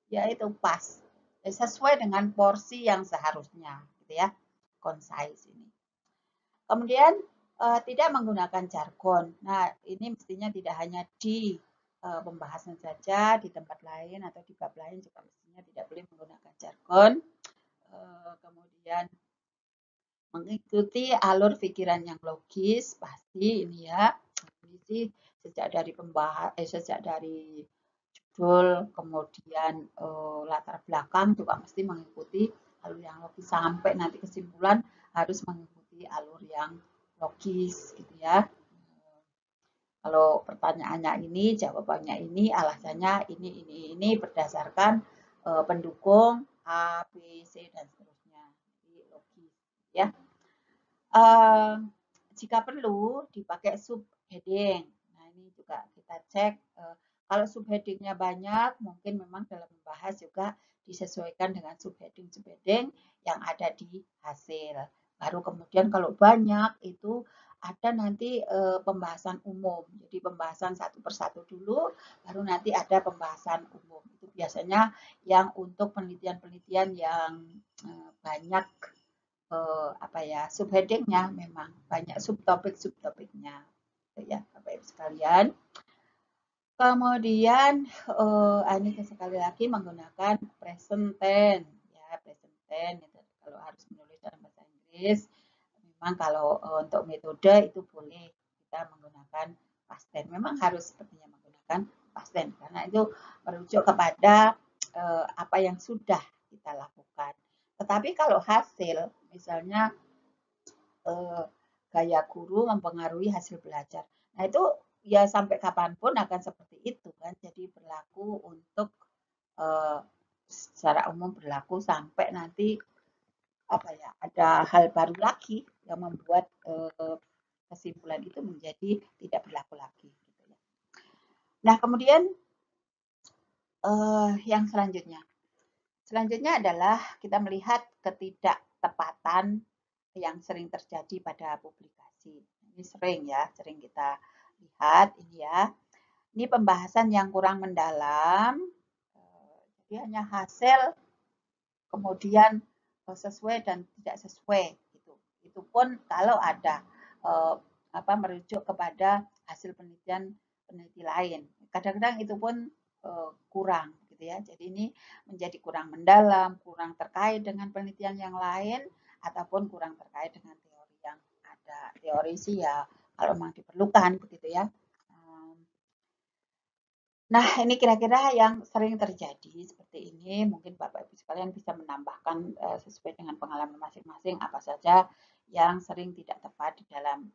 ya itu pas, sesuai dengan porsi yang seharusnya, gitu ya. Concise ini. Kemudian tidak menggunakan jargon. Nah, ini mestinya tidak hanya di pembahasan saja, di tempat lain atau di bab lain juga mestinya tidak boleh menggunakan jargon. Kemudian mengikuti alur pikiran yang logis, pasti ini ya. Ini sih sejak dari judul, kemudian latar belakang juga mesti mengikuti alur yang logis sampai nanti kesimpulan harus mengikuti alur yang logis gitu ya. Kalau pertanyaannya ini, jawabannya ini, alasannya ini berdasarkan pendukung A, B, C dan seterusnya. Jadi logis ya. Jika perlu dipakai subheading. Nah ini juga kita cek. Kalau subheadingnya banyak, mungkin memang dalam membahas juga disesuaikan dengan subheading yang ada di hasil. Baru kemudian kalau banyak itu ada nanti pembahasan umum. Jadi pembahasan satu persatu dulu, baru nanti ada pembahasan umum. Itu biasanya yang untuk penelitian-penelitian yang banyak apa ya subheadingnya memang banyak subtopiknya gitu ya Bapak Ibu sekalian. Kemudian ini sekali lagi menggunakan present tense ya present tense itu kalau harus menulis dalam bahasa Inggris Memang kalau untuk metode itu boleh kita menggunakan pasten. Memang harus sepertinya menggunakan pasten karena itu merujuk kepada apa yang sudah kita lakukan. Tetapi kalau hasil, misalnya gaya guru mempengaruhi hasil belajar. Nah itu ya sampai kapanpun akan seperti itu kan. Jadi berlaku untuk secara umum berlaku sampai nanti apa ya ada hal baru lagi yang membuat kesimpulan itu menjadi tidak berlaku lagi. Gitu ya. Nah kemudian yang selanjutnya adalah kita melihat ketidaktepatan yang sering terjadi pada publikasi. Ini sering kita lihat ini ya. Ini pembahasan yang kurang mendalam, jadi hanya hasil kemudian sesuai dan tidak sesuai gitu. Itu pun kalau ada merujuk kepada hasil peneliti lain. Kadang-kadang itu pun kurang gitu ya. Jadi ini menjadi kurang mendalam, kurang terkait dengan penelitian yang lain ataupun kurang terkait dengan teori yang ada. Teori sih ya kalau memang diperlukan begitu ya. Nah, ini kira-kira yang sering terjadi seperti ini. Mungkin Bapak Ibu sekalian bisa menambahkan sesuai dengan pengalaman masing-masing apa saja yang sering tidak tepat di dalam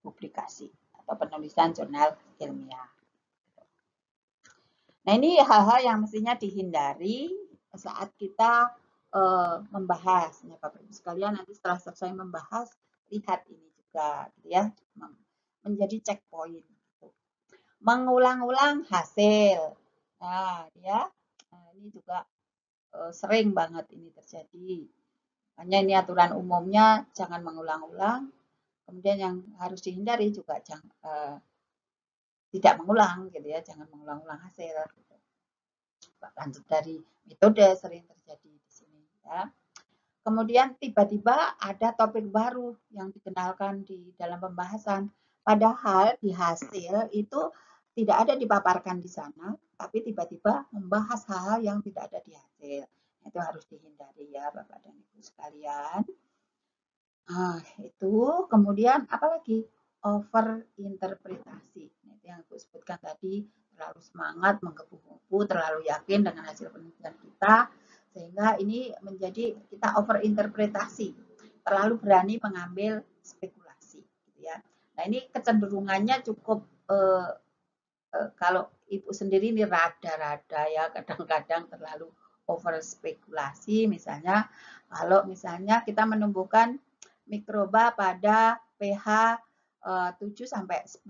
publikasi atau penulisan jurnal ilmiah. Nah, ini hal-hal yang mestinya dihindari saat kita membahas. Nah, Bapak Ibu sekalian nanti setelah selesai membahas, lihat ini juga gitu ya, menjadi checkpoint. Mengulang-ulang hasil. Nah, ya. Nah, ini juga sering banget ini terjadi. Hanya ini aturan umumnya jangan mengulang-ulang. Kemudian yang harus dihindari juga jangan tidak mengulang gitu ya, jangan mengulang-ulang hasil. Gitu. Lanjut dari metode sering terjadi di sini ya. Kemudian tiba-tiba ada topik baru yang dikenalkan di dalam pembahasan. Padahal di hasil itu tidak ada dipaparkan di sana, tapi tiba-tiba membahas hal-hal yang tidak ada di hasil. Itu harus dihindari ya Bapak dan Ibu sekalian. Nah, itu kemudian apalagi over interpretasi. Itu yang aku sebutkan tadi, terlalu semangat, menggebu-gebu, terlalu yakin dengan hasil penelitian kita, sehingga ini menjadi kita over interpretasi, terlalu berani mengambil spekulasi, gitu ya. Nah ini kecenderungannya cukup kalau ibu sendiri ini rada-rada ya kadang-kadang terlalu over spekulasi, misalnya kalau misalnya kita menumbuhkan mikroba pada pH 7 sampai 10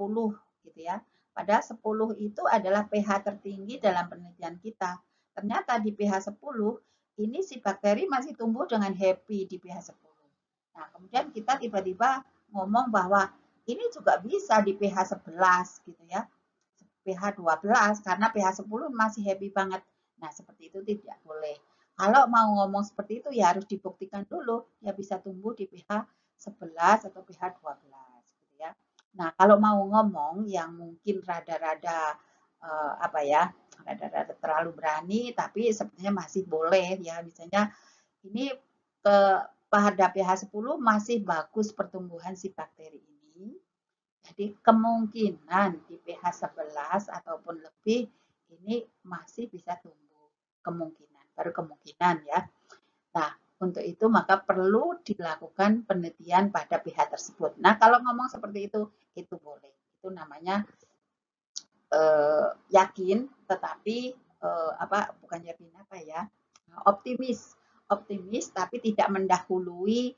gitu ya. Padahal 10 itu adalah pH tertinggi dalam penelitian kita. Ternyata di pH 10 ini si bakteri masih tumbuh dengan happy di pH 10. Nah, kemudian kita tiba-tiba ngomong bahwa ini juga bisa di pH 11 gitu ya. pH 12 karena pH 10 masih happy banget. Nah, seperti itu tidak boleh. Kalau mau ngomong seperti itu ya harus dibuktikan dulu ya bisa tumbuh di pH 11 atau pH 12 gitu ya. Nah, kalau mau ngomong yang mungkin rada-rada apa ya, rada-rada terlalu berani tapi sebenarnya masih boleh ya. Misalnya ini pada pH 10 masih bagus pertumbuhan si bakteri ini. Jadi kemungkinan di pH 11 ataupun lebih ini masih bisa tumbuh. Kemungkinan, baru kemungkinan ya. Nah, untuk itu maka perlu dilakukan penelitian pada pH tersebut. Nah, kalau ngomong seperti itu boleh. Itu namanya yakin, tetapi bukan yakin apa ya, optimis, tapi tidak mendahului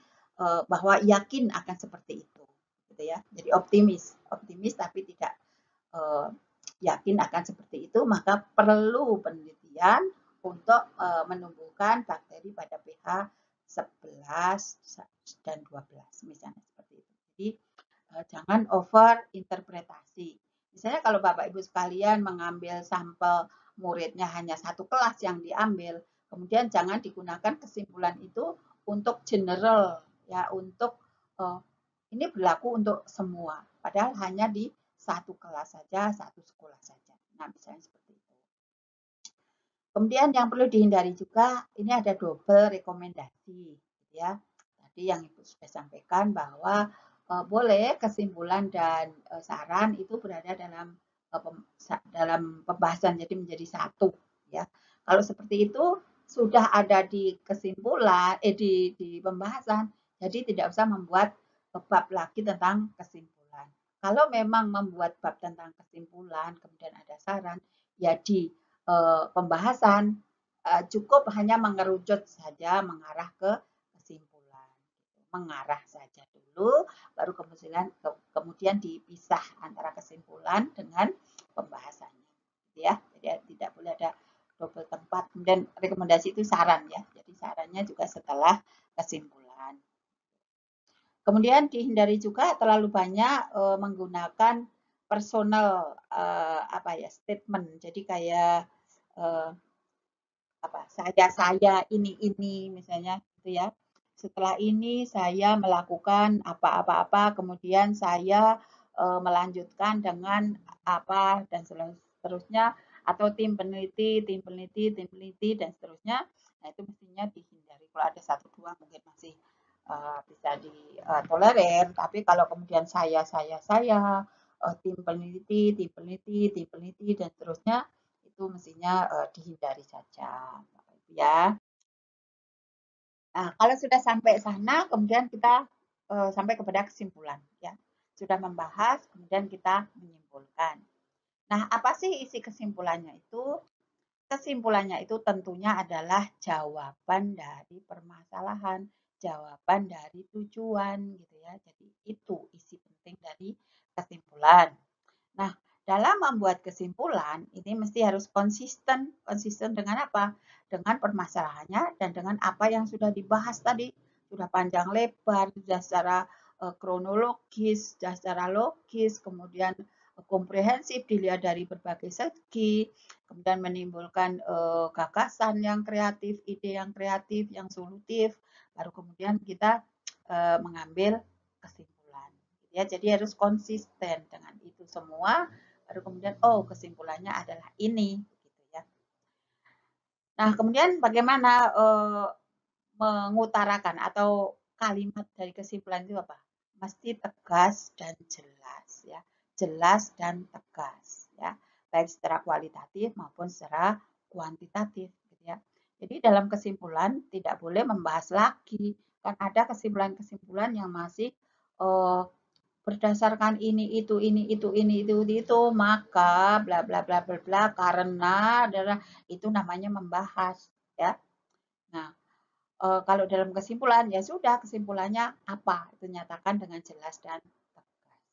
bahwa yakin akan seperti itu, gitu ya. Jadi optimis tapi tidak yakin akan seperti itu, maka perlu penelitian untuk menumbuhkan bakteri pada pH 11 dan 12 misalnya seperti itu. Jadi jangan over interpretasi. Misalnya kalau Bapak Ibu sekalian mengambil sampel muridnya hanya satu kelas yang diambil, kemudian jangan digunakan kesimpulan itu untuk general ya, untuk ini berlaku untuk semua. Padahal hanya di satu kelas saja, satu sekolah saja. Nah, misalnya seperti itu. Kemudian yang perlu dihindari juga, ini ada double rekomendasi, ya. Jadi yang Ibu sudah sampaikan bahwa boleh kesimpulan dan saran itu berada dalam pembahasan, jadi menjadi satu ya. Kalau seperti itu sudah ada di kesimpulan di pembahasan, jadi tidak usah membuat bab lagi tentang kesimpulan. Kalau memang membuat bab tentang kesimpulan kemudian ada saran, ya di pembahasan cukup hanya mengerucut saja mengarah ke kesimpulan, mengarah saja dulu, baru kemudian dipisah antara kesimpulan dengan pembahasannya, ya. Jadi tidak boleh ada double tempat. Kemudian rekomendasi itu saran ya, jadi sarannya juga setelah kesimpulan. Kemudian dihindari juga terlalu banyak menggunakan personal statement. Jadi kayak saya ini misalnya gitu ya. Setelah ini saya melakukan apa-apa, kemudian saya melanjutkan dengan apa dan seterusnya, atau tim peneliti dan seterusnya. Nah, itu mestinya dihindari. Kalau ada satu dua mungkin masih bisa ditolerir, tapi kalau kemudian tim peneliti dan seterusnya, itu mestinya dihindari saja ya. Nah, kalau sudah sampai sana, kemudian kita sampai kepada kesimpulan ya. Sudah membahas, kemudian kita menyimpulkan. Nah, apa sih isi kesimpulannya itu? Kesimpulannya itu tentunya adalah jawaban dari permasalahan, jawaban dari tujuan gitu ya. Jadi itu isi penting dari kesimpulan. Nah, dalam membuat kesimpulan ini mesti harus konsisten. Konsisten dengan apa? Dengan permasalahannya dan dengan apa yang sudah dibahas tadi. Sudah panjang lebar, sudah secara kronologis, sudah secara logis, kemudian komprehensif dilihat dari berbagai segi, kemudian menimbulkan gagasan yang kreatif, ide yang kreatif, yang solutif, baru kemudian kita mengambil kesimpulan. Ya, jadi harus konsisten dengan itu semua, baru kemudian kesimpulannya adalah ini, gitu ya. Nah, kemudian bagaimana mengutarakan atau kalimat dari kesimpulan itu apa? Mesti tegas dan jelas ya, jelas dan tegas ya, baik secara kualitatif maupun secara kuantitatif gitu ya. Jadi dalam kesimpulan tidak boleh membahas lagi, kan ada kesimpulan-kesimpulan yang masih berdasarkan itu, maka bla bla bla bla bla, karena adalah itu namanya membahas ya. Nah, kalau dalam kesimpulan ya sudah, kesimpulannya apa itu nyatakan dengan jelas dan tegas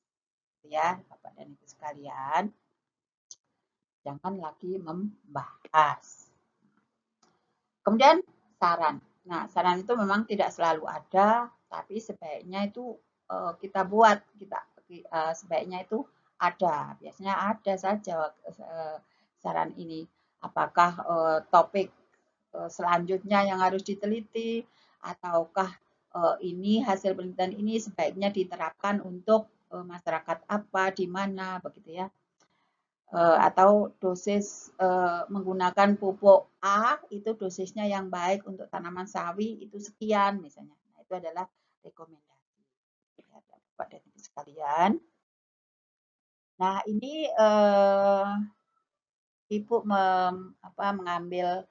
ya, Bapak dan Ibu sekalian. Jangan lagi membahas. Kemudian saran. Nah, saran itu memang tidak selalu ada, tapi sebaiknya itu kita buat, sebaiknya itu ada. Biasanya ada saja saran ini. Apakah topik selanjutnya yang harus diteliti, ataukah ini hasil penelitian ini sebaiknya diterapkan untuk masyarakat apa, di mana, begitu ya. Atau dosis menggunakan pupuk A itu dosisnya yang baik untuk tanaman sawi itu sekian misalnya. Nah, itu adalah rekomendasi ya, Bapak dan Ibu sekalian. Nah, ini Ibu mengambil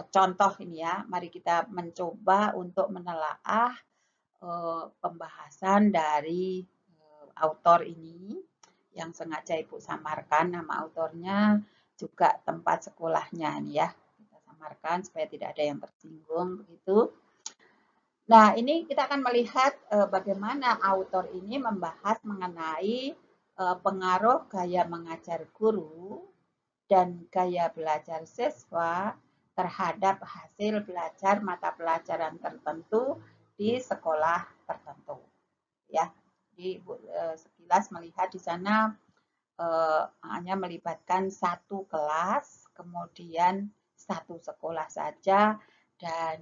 contoh ini ya. Mari kita mencoba untuk menelaah pembahasan dari autor ini yang sengaja Ibu samarkan nama autornya, juga tempat sekolahnya nih ya. Kita samarkan supaya tidak ada yang tersinggung begitu. Nah, ini kita akan melihat bagaimana autor ini membahas mengenai pengaruh gaya mengajar guru dan gaya belajar siswa terhadap hasil belajar mata pelajaran tertentu di sekolah tertentu. Ya, jadi sekilas melihat di sana hanya melibatkan satu kelas, kemudian satu sekolah saja, dan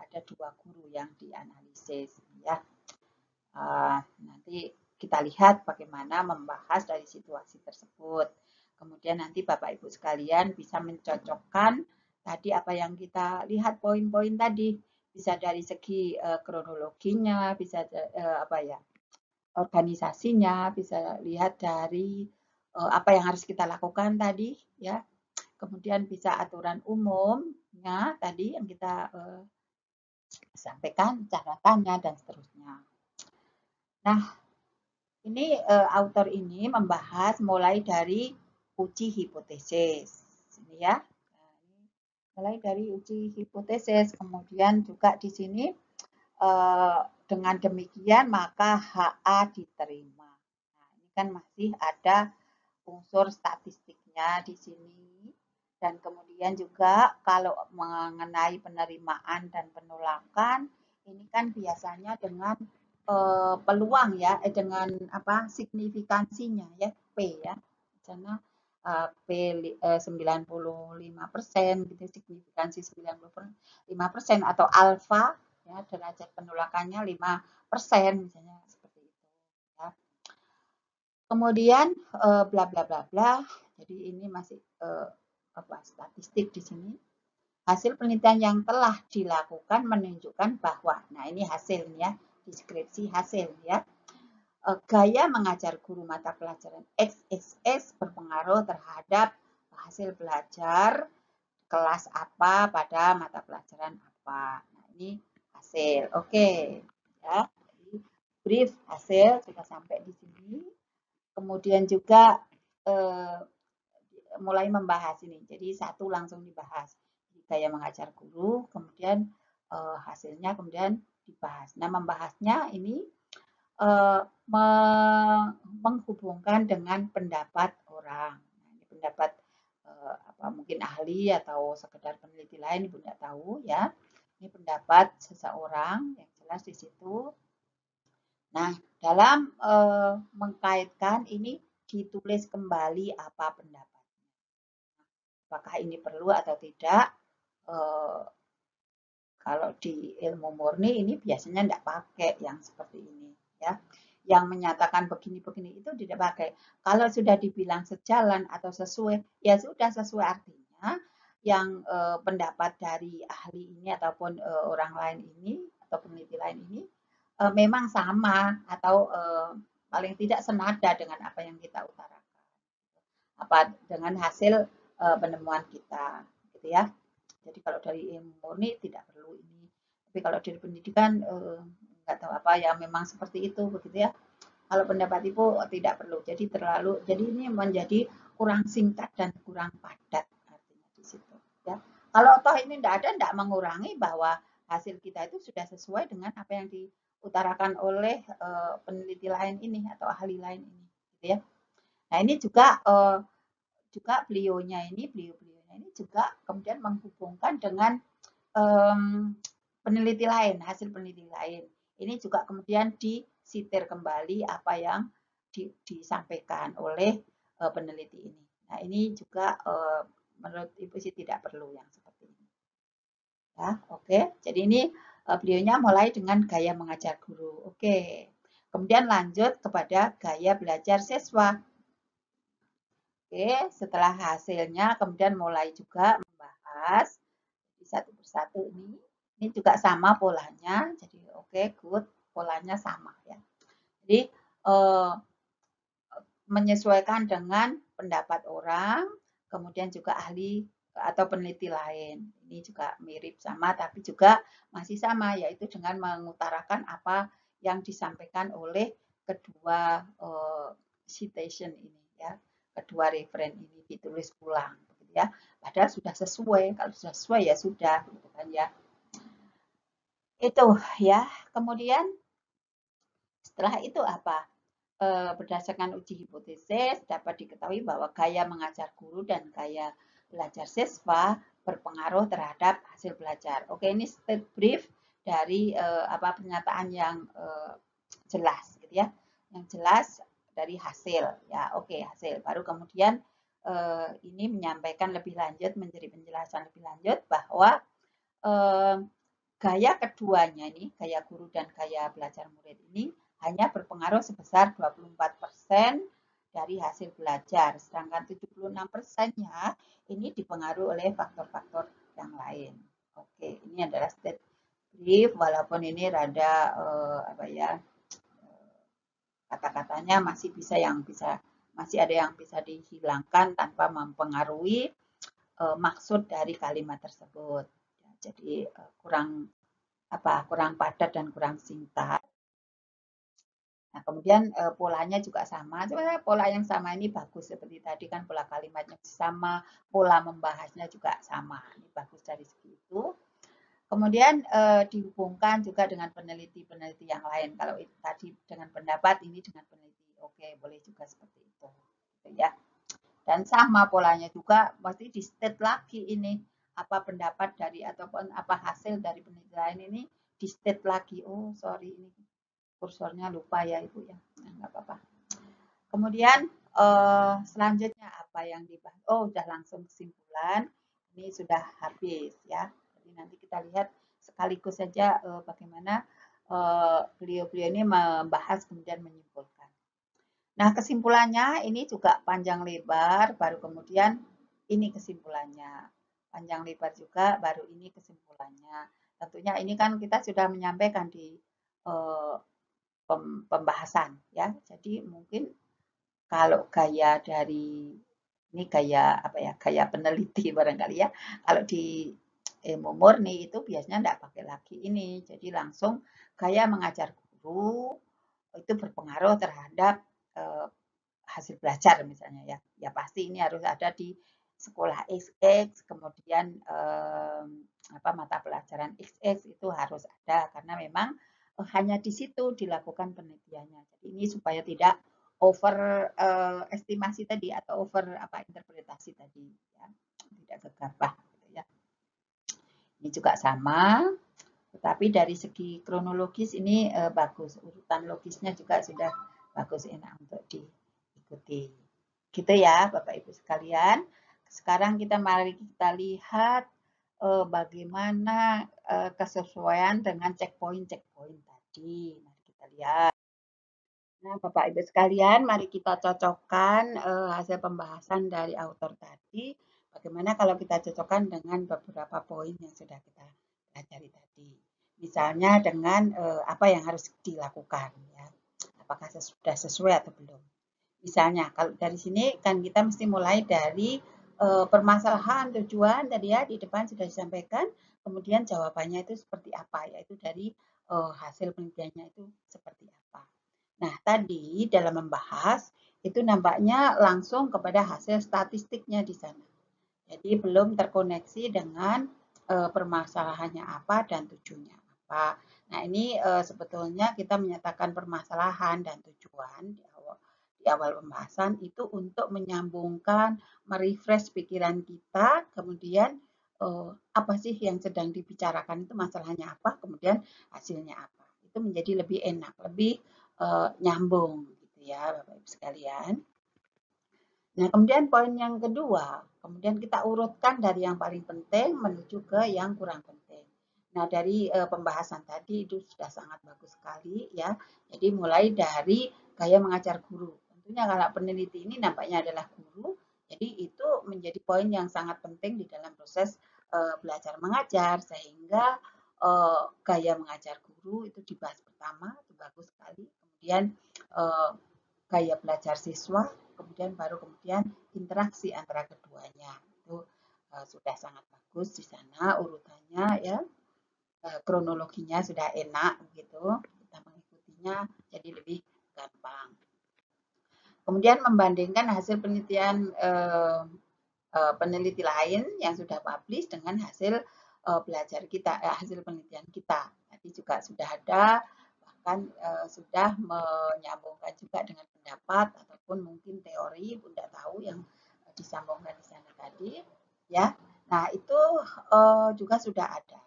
ada 2 guru yang dianalisis. Ya, nanti kita lihat bagaimana membahas dari situasi tersebut. Kemudian nanti Bapak Ibu sekalian bisa mencocokkan tadi apa yang kita lihat poin-poin tadi, bisa dari segi kronologinya, bisa apa ya, organisasinya, bisa lihat dari apa yang harus kita lakukan tadi, ya. Kemudian bisa aturan umumnya tadi yang kita sampaikan, catatannya dan seterusnya. Nah, ini autor ini membahas mulai dari uji hipotesis, ini ya. Mulai dari uji hipotesis, kemudian juga di sini dengan demikian maka HA diterima. Nah, ini kan masih ada unsur statistiknya di sini. Dan kemudian juga kalau mengenai penerimaan dan penolakan, ini kan biasanya dengan peluang ya, dengan apa signifikansinya ya, P ya. Misalnya P 95% gitu, signifikansi 95% atau alfa ya, derajat penolakannya 5% misalnya seperti itu ya. Kemudian bla bla bla bla. Jadi ini masih apa statistik di sini. Hasil penelitian yang telah dilakukan menunjukkan bahwa, nah ini hasilnya, deskripsi hasil ya. Gaya mengajar guru mata pelajaran XXS berpengaruh terhadap hasil belajar kelas apa pada mata pelajaran apa. Nah, ini hasil. Oke. Ya. Brief hasil sudah sampai di sini. Kemudian juga mulai membahas ini. Jadi satu langsung dibahas. Gaya mengajar guru, kemudian hasilnya kemudian dibahas. Nah, membahasnya ini menghubungkan dengan pendapat orang. Nah, ini pendapat apa mungkin ahli atau sekedar peneliti lain, Ibu tidak tahu ya. Ini pendapat seseorang yang jelas di situ. Nah, dalam mengkaitkan ini ditulis kembali apa pendapat. Apakah ini perlu atau tidak? Kalau di ilmu murni ini biasanya tidak pakai yang seperti ini, ya. Yang menyatakan begini-begini itu tidak pakai. Kalau sudah dibilang sejalan atau sesuai, ya sudah sesuai artinya. Yang pendapat dari ahli ini ataupun orang lain ini atau peneliti lain ini memang sama atau paling tidak senada dengan apa yang kita utarakan. Apa dengan hasil penemuan kita, gitu ya. Jadi kalau dari ilmu murni tidak perlu ini. Tapi kalau dari pendidikan nggak tahu apa ya memang seperti itu begitu ya. Kalau pendapat Ibu tidak perlu. Jadi ini menjadi kurang singkat dan kurang padat artinya di situ ya. Kalau toh ini tidak mengurangi bahwa hasil kita itu sudah sesuai dengan apa yang diutarakan oleh peneliti lain ini atau ahli lain ini gitu ya. Nah, ini juga beliaunya ini juga kemudian menghubungkan dengan peneliti lain, hasil peneliti lain. Ini juga kemudian disitir kembali apa yang disampaikan oleh peneliti ini. Nah, ini juga menurut Ibu sih tidak perlu yang seperti ini. Ya, oke. Jadi ini beliaunya mulai dengan gaya mengajar guru. Oke. Kemudian lanjut kepada gaya belajar siswa. Oke, setelah hasilnya kemudian mulai juga membahas satu persatu ini. Ini juga sama polanya. Jadi oke, good. Polanya sama ya. Jadi menyesuaikan dengan pendapat orang, kemudian juga ahli atau peneliti lain. Ini juga mirip sama, tapi juga masih sama, yaitu dengan mengutarakan apa yang disampaikan oleh kedua citation ini, ya, kedua referen ini ditulis ulang, gitu ya. Padahal sudah sesuai, kalau sudah sesuai ya sudah, gitu kan ya. Itu ya. Kemudian setelah itu apa? Berdasarkan uji hipotesis dapat diketahui bahwa gaya mengajar guru dan gaya belajar siswa berpengaruh terhadap hasil belajar. Oke, ini state brief dari apa pernyataan yang jelas gitu ya. Yang jelas dari hasil ya. Oke, hasil. Baru kemudian ini menyampaikan lebih lanjut menjadi penjelasan lebih lanjut bahwa gaya keduanya ini, gaya guru dan gaya belajar murid ini hanya berpengaruh sebesar 24% dari hasil belajar, sedangkan 76%-nya ini dipengaruhi oleh faktor-faktor yang lain. Oke, ini adalah state brief, walaupun ini rada apa ya, kata-katanya masih ada yang bisa dihilangkan tanpa mempengaruhi maksud dari kalimat tersebut. Ya, jadi kurang padat dan kurang singkat. Nah, kemudian polanya juga sama. Sebenarnya pola yang sama ini bagus seperti tadi kan pola kalimatnya sama, pola membahasnya juga sama. Ini bagus dari segi itu. Kemudian dihubungkan juga dengan peneliti-peneliti yang lain. Kalau itu tadi dengan pendapat, ini dengan peneliti. Oke, boleh juga seperti itu. Gitu ya. Dan sama polanya juga, pasti di state lagi ini apa pendapat dari ataupun apa hasil dari peneliti lain ini di state lagi. Oh, sorry ini kursornya lupa ya Ibu ya. Nah, nggak apa-apa. Kemudian selanjutnya apa yang dibahas? Oh, sudah langsung kesimpulan. Ini sudah habis ya. Jadi nanti kita lihat sekaligus saja bagaimana beliau-beliau ini membahas kemudian menyimpulkan. Nah, kesimpulannya ini juga panjang lebar, baru kemudian ini kesimpulannya. Panjang lebar juga, baru ini kesimpulannya. Tentunya ini kan kita sudah menyampaikan di eh, pembahasan ya. Jadi mungkin kalau gaya dari ini gaya apa ya, gaya peneliti barangkali ya. Kalau di ilmu murni itu biasanya enggak pakai lagi ini. Jadi langsung gaya mengajar guru itu berpengaruh terhadap hasil belajar misalnya ya. Ya pasti ini harus ada di sekolah XX, kemudian apa mata pelajaran XX itu harus ada karena memang hanya di situ dilakukan penelitiannya. Jadi ini supaya tidak over estimasi tadi atau over apa interpretasi tadi ya. Tidak gegabah gitu ya. Ini juga sama, tetapi dari segi kronologis ini bagus, urutan logisnya juga sudah bagus, enak untuk diikuti. Gitu ya Bapak Ibu sekalian. Sekarang mari kita lihat bagaimana kesesuaian dengan checkpoint tadi. Mari kita lihat. Nah, Bapak Ibu sekalian, mari kita cocokkan hasil pembahasan dari autor tadi. Bagaimana kalau kita cocokkan dengan beberapa poin yang sudah kita pelajari tadi. Misalnya dengan apa yang harus dilakukan, ya. Apakah sudah sesuai atau belum. Misalnya, kalau dari sini kan kita mesti mulai dari permasalahan tujuan tadi ya di depan sudah disampaikan, kemudian jawabannya itu seperti apa, yaitu dari hasil penelitiannya itu seperti apa. Nah, tadi dalam membahas itu nampaknya langsung kepada hasil statistiknya di sana. Jadi belum terkoneksi dengan permasalahannya apa dan tujuannya apa. Nah, ini sebetulnya kita menyatakan permasalahan dan tujuan di awal pembahasan itu untuk menyambungkan, merefresh pikiran kita, kemudian apa sih yang sedang dibicarakan itu masalahnya apa, kemudian hasilnya apa. Itu menjadi lebih enak, lebih nyambung gitu ya Bapak Ibu sekalian. Nah, kemudian poin yang kedua, kemudian kita urutkan dari yang paling penting menuju ke yang kurang penting. Nah, dari pembahasan tadi itu sudah sangat bagus sekali ya. Jadi mulai dari gaya mengajar guru. Tentunya kalau peneliti ini nampaknya adalah guru, jadi itu menjadi poin yang sangat penting di dalam proses belajar mengajar sehingga gaya mengajar guru itu dibahas pertama, itu bagus sekali. Kemudian gaya belajar siswa, kemudian kemudian interaksi antara keduanya. Itu sudah sangat bagus di sana urutannya ya. Kronologinya sudah enak gitu. Kita mengikutinya jadi lebih gampang. Kemudian membandingkan hasil penelitian peneliti lain yang sudah publish dengan hasil belajar kita, hasil penelitian kita. Tadi juga sudah ada, bahkan sudah menyambungkan juga dengan pendapat ataupun mungkin teori, Bunda tahu yang disambungkan di sana tadi, ya. Nah itu juga sudah ada.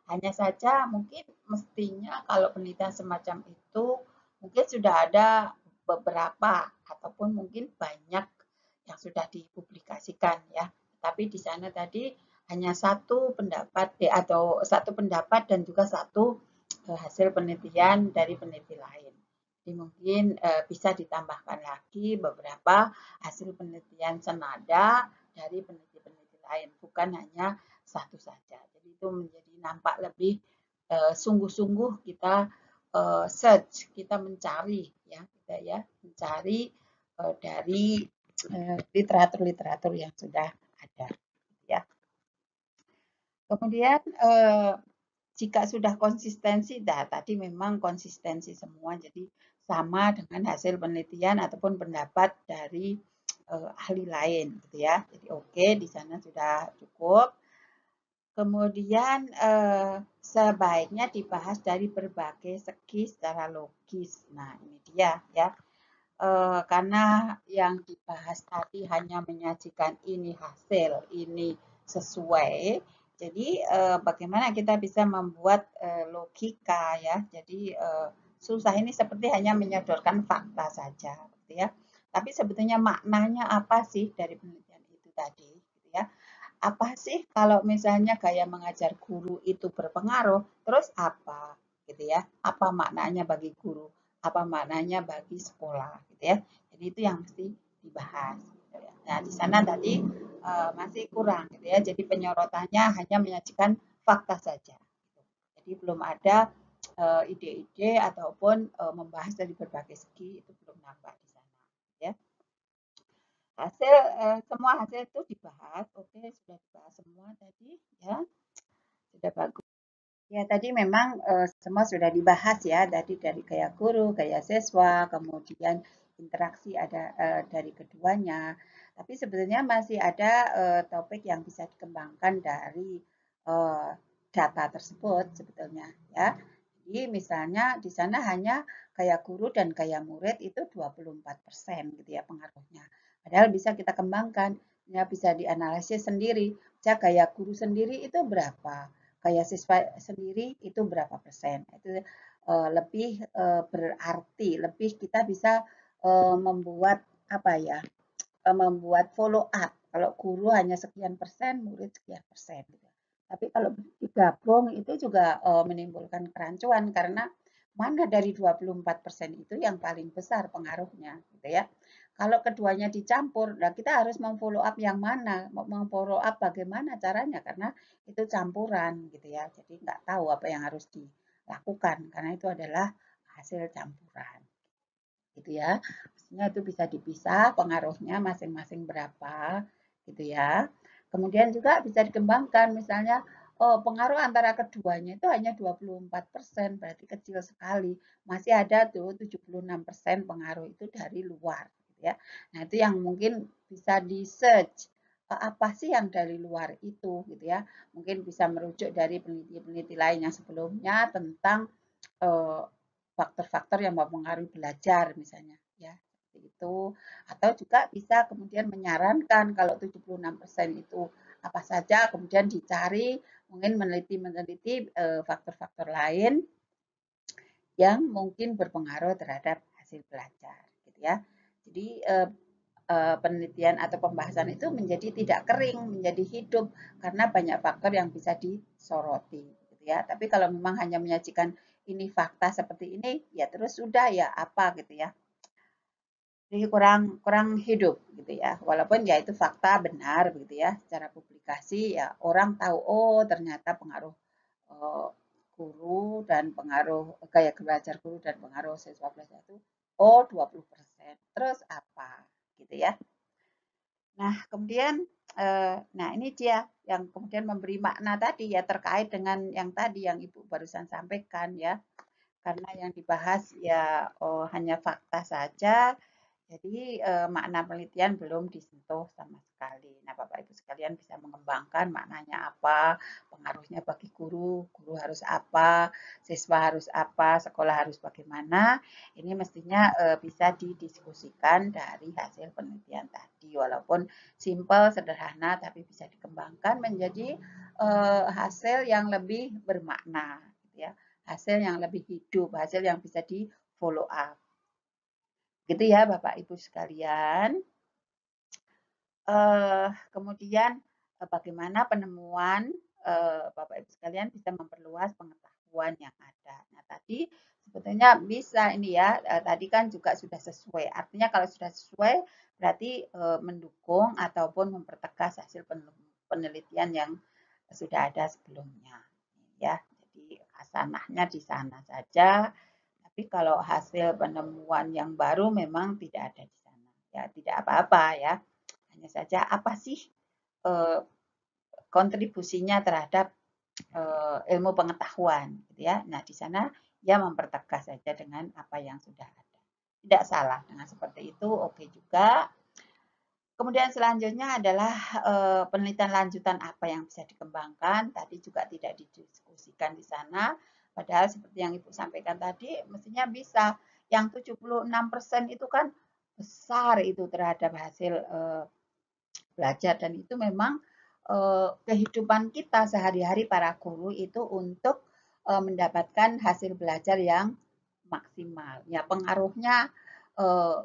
Hanya saja mungkin mestinya kalau penelitian semacam itu mungkin sudah ada beberapa ataupun mungkin banyak yang sudah dipublikasikan ya. Tapi di sana tadi hanya satu pendapat atau satu pendapat dan juga satu hasil penelitian dari peneliti lain. Jadi mungkin bisa ditambahkan lagi beberapa hasil penelitian senada dari peneliti-peneliti lain, bukan hanya satu saja. Jadi itu menjadi nampak lebih sungguh-sungguh kita search, kita mencari ya, mencari dari literatur-literatur yang sudah ada ya. Kemudian jika sudah konsistensi, nah tadi memang konsistensi semua, jadi sama dengan hasil penelitian ataupun pendapat dari ahli lain, gitu ya. Jadi oke, di sana sudah cukup. Kemudian sebaiknya dibahas dari berbagai segi secara logis. Nah ini dia ya. Karena yang dibahas tadi hanya menyajikan ini hasil, ini sesuai. Jadi bagaimana kita bisa membuat logika ya. Jadi susah ini seperti hanya menyodorkan fakta saja, gitu ya. Tapi sebetulnya maknanya apa sih dari penelitian itu tadi, gitu ya? Apa sih kalau misalnya gaya mengajar guru itu berpengaruh, terus apa gitu ya? Apa maknanya bagi guru? Apa maknanya bagi sekolah gitu ya? Jadi itu yang mesti dibahas. Gitu ya. Nah di sana tadi masih kurang gitu ya. Jadi penyorotannya hanya menyajikan fakta saja. Gitu. Jadi belum ada ide-ide ataupun membahas dari berbagai segi itu belum nampak di sana. Ya. Hasil semua hasil itu dibahas, oke sudah dibahas semua tadi ya, sudah bagus. Ya tadi memang semua sudah dibahas ya, tadi dari gaya guru, gaya siswa, kemudian interaksi ada dari keduanya. Tapi sebenarnya masih ada topik yang bisa dikembangkan dari eh, data tersebut sebetulnya ya. Jadi misalnya di sana hanya gaya guru dan gaya murid itu 24% gitu ya pengaruhnya. Padahal bisa kita kembangkan, ya bisa dianalisis sendiri. Gaya guru sendiri itu berapa? Gaya siswa sendiri itu berapa persen? Itu lebih berarti, lebih kita bisa membuat apa ya? Membuat follow up. Kalau guru hanya sekian persen, murid sekian persen. Gitu. Tapi kalau digabung itu juga menimbulkan kerancuan karena mana dari 24% itu yang paling besar pengaruhnya, gitu ya. Kalau keduanya dicampur, nah kita harus memfollow up yang mana, memfollow up bagaimana caranya karena itu campuran, gitu ya. Jadi nggak tahu apa yang harus dilakukan karena itu adalah hasil campuran gitu ya. Maksudnya itu bisa dipisah pengaruhnya masing-masing berapa gitu ya. Kemudian juga bisa dikembangkan misalnya oh, pengaruh antara keduanya itu hanya 24%, berarti kecil sekali. Masih ada tuh 76% pengaruh itu dari luar gitu ya. Nah, itu yang mungkin bisa di-search apa sih yang dari luar itu gitu ya. Mungkin bisa merujuk dari peneliti-peneliti lain yang sebelumnya tentang eh, faktor-faktor yang mempengaruhi belajar misalnya ya seperti itu atau juga bisa kemudian menyarankan kalau 76% itu apa saja kemudian dicari mungkin meneliti faktor-faktor lain yang mungkin berpengaruh terhadap hasil belajar gitu ya. Jadi penelitian atau pembahasan itu menjadi tidak kering, menjadi hidup karena banyak faktor yang bisa disoroti gitu ya. Tapi kalau memang hanya menyajikan ini fakta seperti ini ya terus sudah ya apa gitu ya. Jadi kurang kurang hidup gitu ya. Walaupun ya itu fakta benar begitu ya. Secara publikasi ya orang tahu oh ternyata pengaruh eh, guru dan pengaruh gaya belajar guru dan pengaruh siswa belajar itu oh 20%. Terus apa gitu ya. Nah, kemudian nah ini dia yang kemudian memberi makna tadi ya terkait dengan yang tadi yang Ibu barusan sampaikan ya. Karena yang dibahas ya hanya fakta saja, jadi makna penelitian belum disentuh sama sekali. Nah, Bapak Ibu sekalian bisa mengembangkan maknanya apa, pengaruhnya bagi guru, guru harus apa, siswa harus apa, sekolah harus bagaimana. Ini mestinya bisa didiskusikan dari hasil penelitian tadi, walaupun simpel, sederhana, tapi bisa dikembangkan menjadi hasil yang lebih bermakna, gitu ya. Hasil yang lebih hidup, hasil yang bisa di follow up. Gitu ya Bapak Ibu sekalian. Kemudian bagaimana penemuan Bapak Ibu sekalian bisa memperluas pengetahuan yang ada. Nah tadi sebetulnya bisa ini ya, tadi kan juga sudah sesuai. Artinya kalau sudah sesuai berarti mendukung ataupun mempertegas hasil penelitian yang sudah ada sebelumnya. Ya, jadi muhasanahnya di sana saja. Tapi kalau hasil penemuan yang baru memang tidak ada di sana. Ya, tidak apa-apa ya. Hanya saja apa sih kontribusinya terhadap ilmu pengetahuan, gitu ya. Nah, di sana ia mempertegas saja dengan apa yang sudah ada. Tidak salah dengan seperti itu, oke juga. Kemudian selanjutnya adalah penelitian lanjutan apa yang bisa dikembangkan. Tadi juga tidak didiskusikan di sana. Padahal seperti yang Ibu sampaikan tadi, mestinya bisa. Yang 76% itu kan besar itu terhadap hasil belajar. Dan itu memang kehidupan kita sehari-hari para guru itu untuk mendapatkan hasil belajar yang maksimal. Ya, pengaruhnya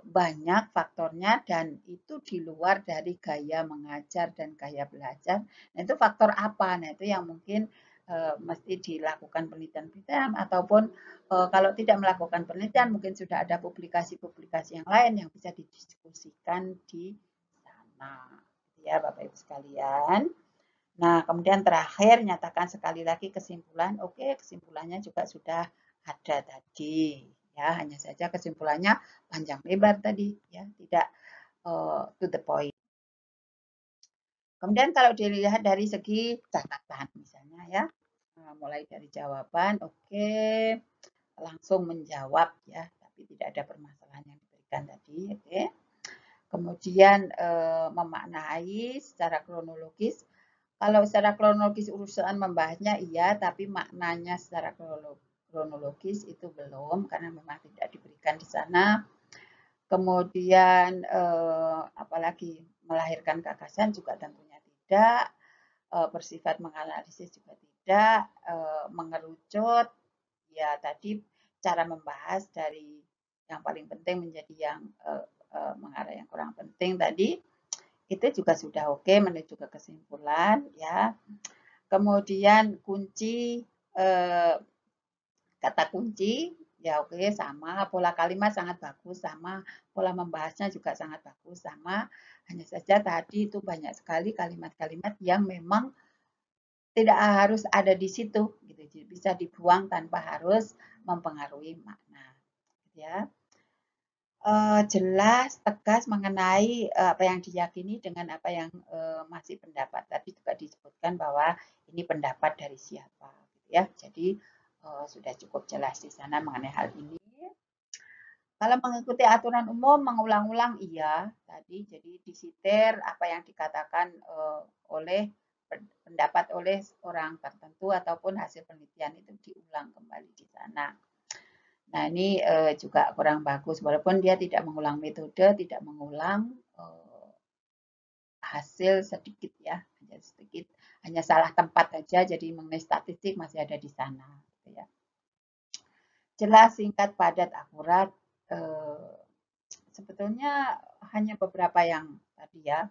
banyak faktornya dan itu di luar dari gaya mengajar dan gaya belajar. Nah, itu faktor apa? Nah, itu yang mungkin mesti dilakukan penelitian-penelitian ataupun kalau tidak melakukan penelitian mungkin sudah ada publikasi-publikasi yang lain yang bisa didiskusikan di sana. Ya, Bapak Ibu sekalian. Nah, kemudian terakhir nyatakan sekali lagi kesimpulan. Oke, kesimpulannya juga sudah ada tadi. Ya, hanya saja kesimpulannya panjang lebar tadi, ya, tidak to the point. Kemudian kalau dilihat dari segi catatan misalnya ya, mulai dari jawaban, oke, langsung menjawab ya, tapi tidak ada permasalahan yang diberikan tadi, oke. Kemudian memaknai secara kronologis. Kalau secara kronologis urusan membahasnya iya, tapi maknanya secara kronologis itu belum karena memang tidak diberikan di sana. Kemudian apalagi melahirkan gagasan juga tentunya tidak, bersifat menganalisis juga tidak, mengerucut ya tadi cara membahas dari yang paling penting menjadi yang mengarah yang kurang penting tadi itu juga sudah oke menuju ke kesimpulan ya. Kemudian kunci kata kunci ya oke sama, pola kalimat sangat bagus sama, pola membahasnya juga sangat bagus sama. Hanya saja tadi itu banyak sekali kalimat-kalimat yang memang tidak harus ada di situ gitu. Bisa dibuang tanpa harus mempengaruhi makna. Ya. Jelas, tegas mengenai apa yang diyakini dengan apa yang masih pendapat. Tadi juga disebutkan bahwa ini pendapat dari siapa, gitu ya. Jadi sudah cukup jelas di sana mengenai hal ini. Kalau mengikuti aturan umum, mengulang-ulang iya tadi. Jadi disitir apa yang dikatakan oleh pendapat oleh orang tertentu ataupun hasil penelitian itu diulang kembali di sana. Nah, ini juga kurang bagus, walaupun dia tidak mengulang metode, tidak mengulang hasil sedikit ya, hanya sedikit, hanya salah tempat saja, jadi mengenai statistik masih ada di sana. Gitu ya. Jelas, singkat, padat, akurat, sebetulnya hanya beberapa yang tadi ya,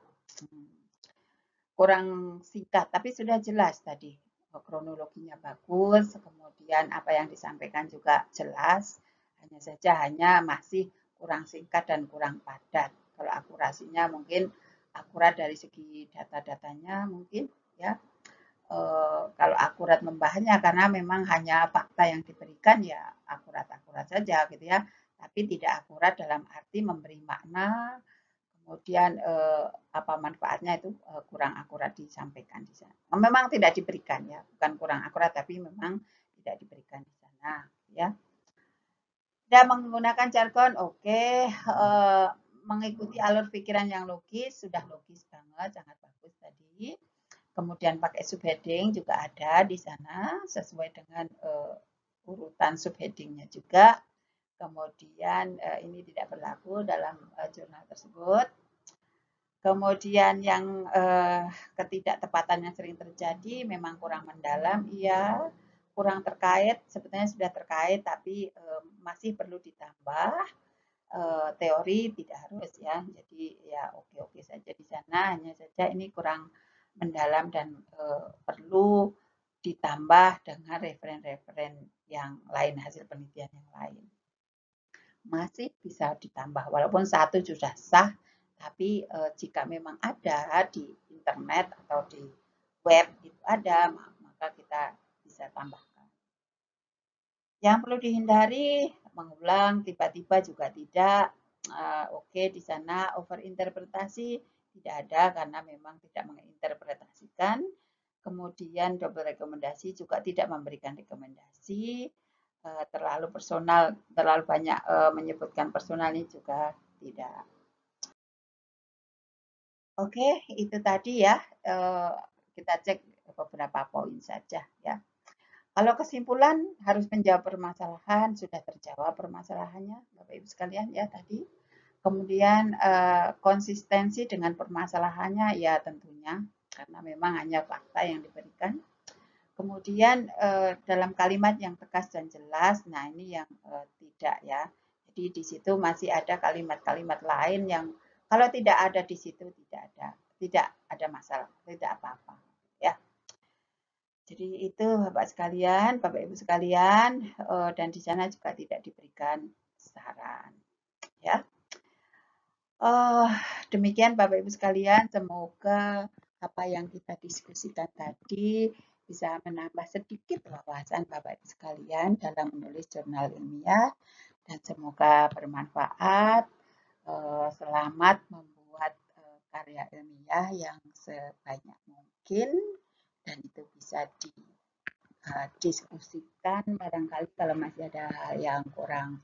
kurang singkat, tapi sudah jelas tadi, kronologinya bagus, kemudian apa yang disampaikan juga jelas, hanya saja masih kurang singkat dan kurang padat. Kalau akurasinya mungkin akurat dari segi data-datanya mungkin ya. Kalau akurat membahasnya karena memang hanya fakta yang diberikan ya akurat-akurat saja gitu ya. Tapi tidak akurat dalam arti memberi makna, kemudian apa manfaatnya itu kurang akurat disampaikan di sana. Memang tidak diberikan ya, bukan kurang akurat tapi memang tidak diberikan di sana ya. Dan menggunakan jargon, oke. Mengikuti alur pikiran yang logis, sudah logis banget, sangat bagus tadi. Kemudian pakai subheading juga ada di sana, sesuai dengan urutan subheadingnya juga. Kemudian ini tidak berlaku dalam jurnal tersebut. Kemudian yang ketidaktepatan yang sering terjadi memang kurang mendalam, iya. Kurang terkait, sebetulnya sudah terkait tapi masih perlu ditambah. Teori tidak harus ya, jadi ya oke-oke saja di sana, hanya saja ini kurang mendalam dan perlu ditambah dengan referen-referen yang lain, hasil penelitian yang lain. Masih bisa ditambah, walaupun satu sudah sah, tapi jika memang ada di internet atau di web itu ada, maka kita bisa tambahkan. Yang perlu dihindari, mengulang tiba-tiba juga tidak. Oke, di sana overinterpretasi tidak ada karena memang tidak menginterpretasikan. Kemudian double rekomendasi juga tidak memberikan rekomendasi. Terlalu personal, terlalu banyak menyebutkan personal ini juga tidak. Oke, itu tadi ya. Kita cek beberapa poin saja ya. Kalau kesimpulan harus menjawab permasalahan, sudah terjawab permasalahannya, Bapak Ibu sekalian ya tadi. Kemudian konsistensi dengan permasalahannya ya tentunya karena memang hanya fakta yang diberikan. Kemudian dalam kalimat yang tegas dan jelas, nah ini yang tidak ya. Jadi di situ masih ada kalimat-kalimat lain yang kalau tidak ada di situ tidak ada masalah, tidak apa-apa ya. Jadi itu Bapak sekalian, Bapak Ibu sekalian, dan di sana juga tidak diberikan saran ya. Demikian Bapak Ibu sekalian, semoga apa yang kita diskusikan tadi bisa menambah sedikit wawasan Bapak Ibu sekalian dalam menulis jurnal ilmiah dan semoga bermanfaat. Selamat membuat karya ilmiah yang sebanyak mungkin dan itu bisa didiskusikan barangkali kalau masih ada hal yang kurang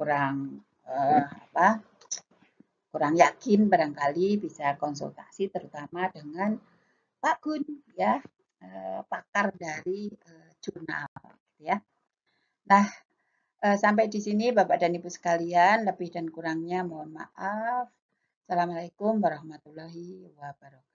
kurang apa kurang yakin barangkali bisa konsultasi terutama dengan Pak Gun ya pakar dari jurnal ya. Nah, sampai di sini Bapak dan Ibu sekalian, lebih dan kurangnya mohon maaf. Assalamualaikum warahmatullahi wabarakatuh.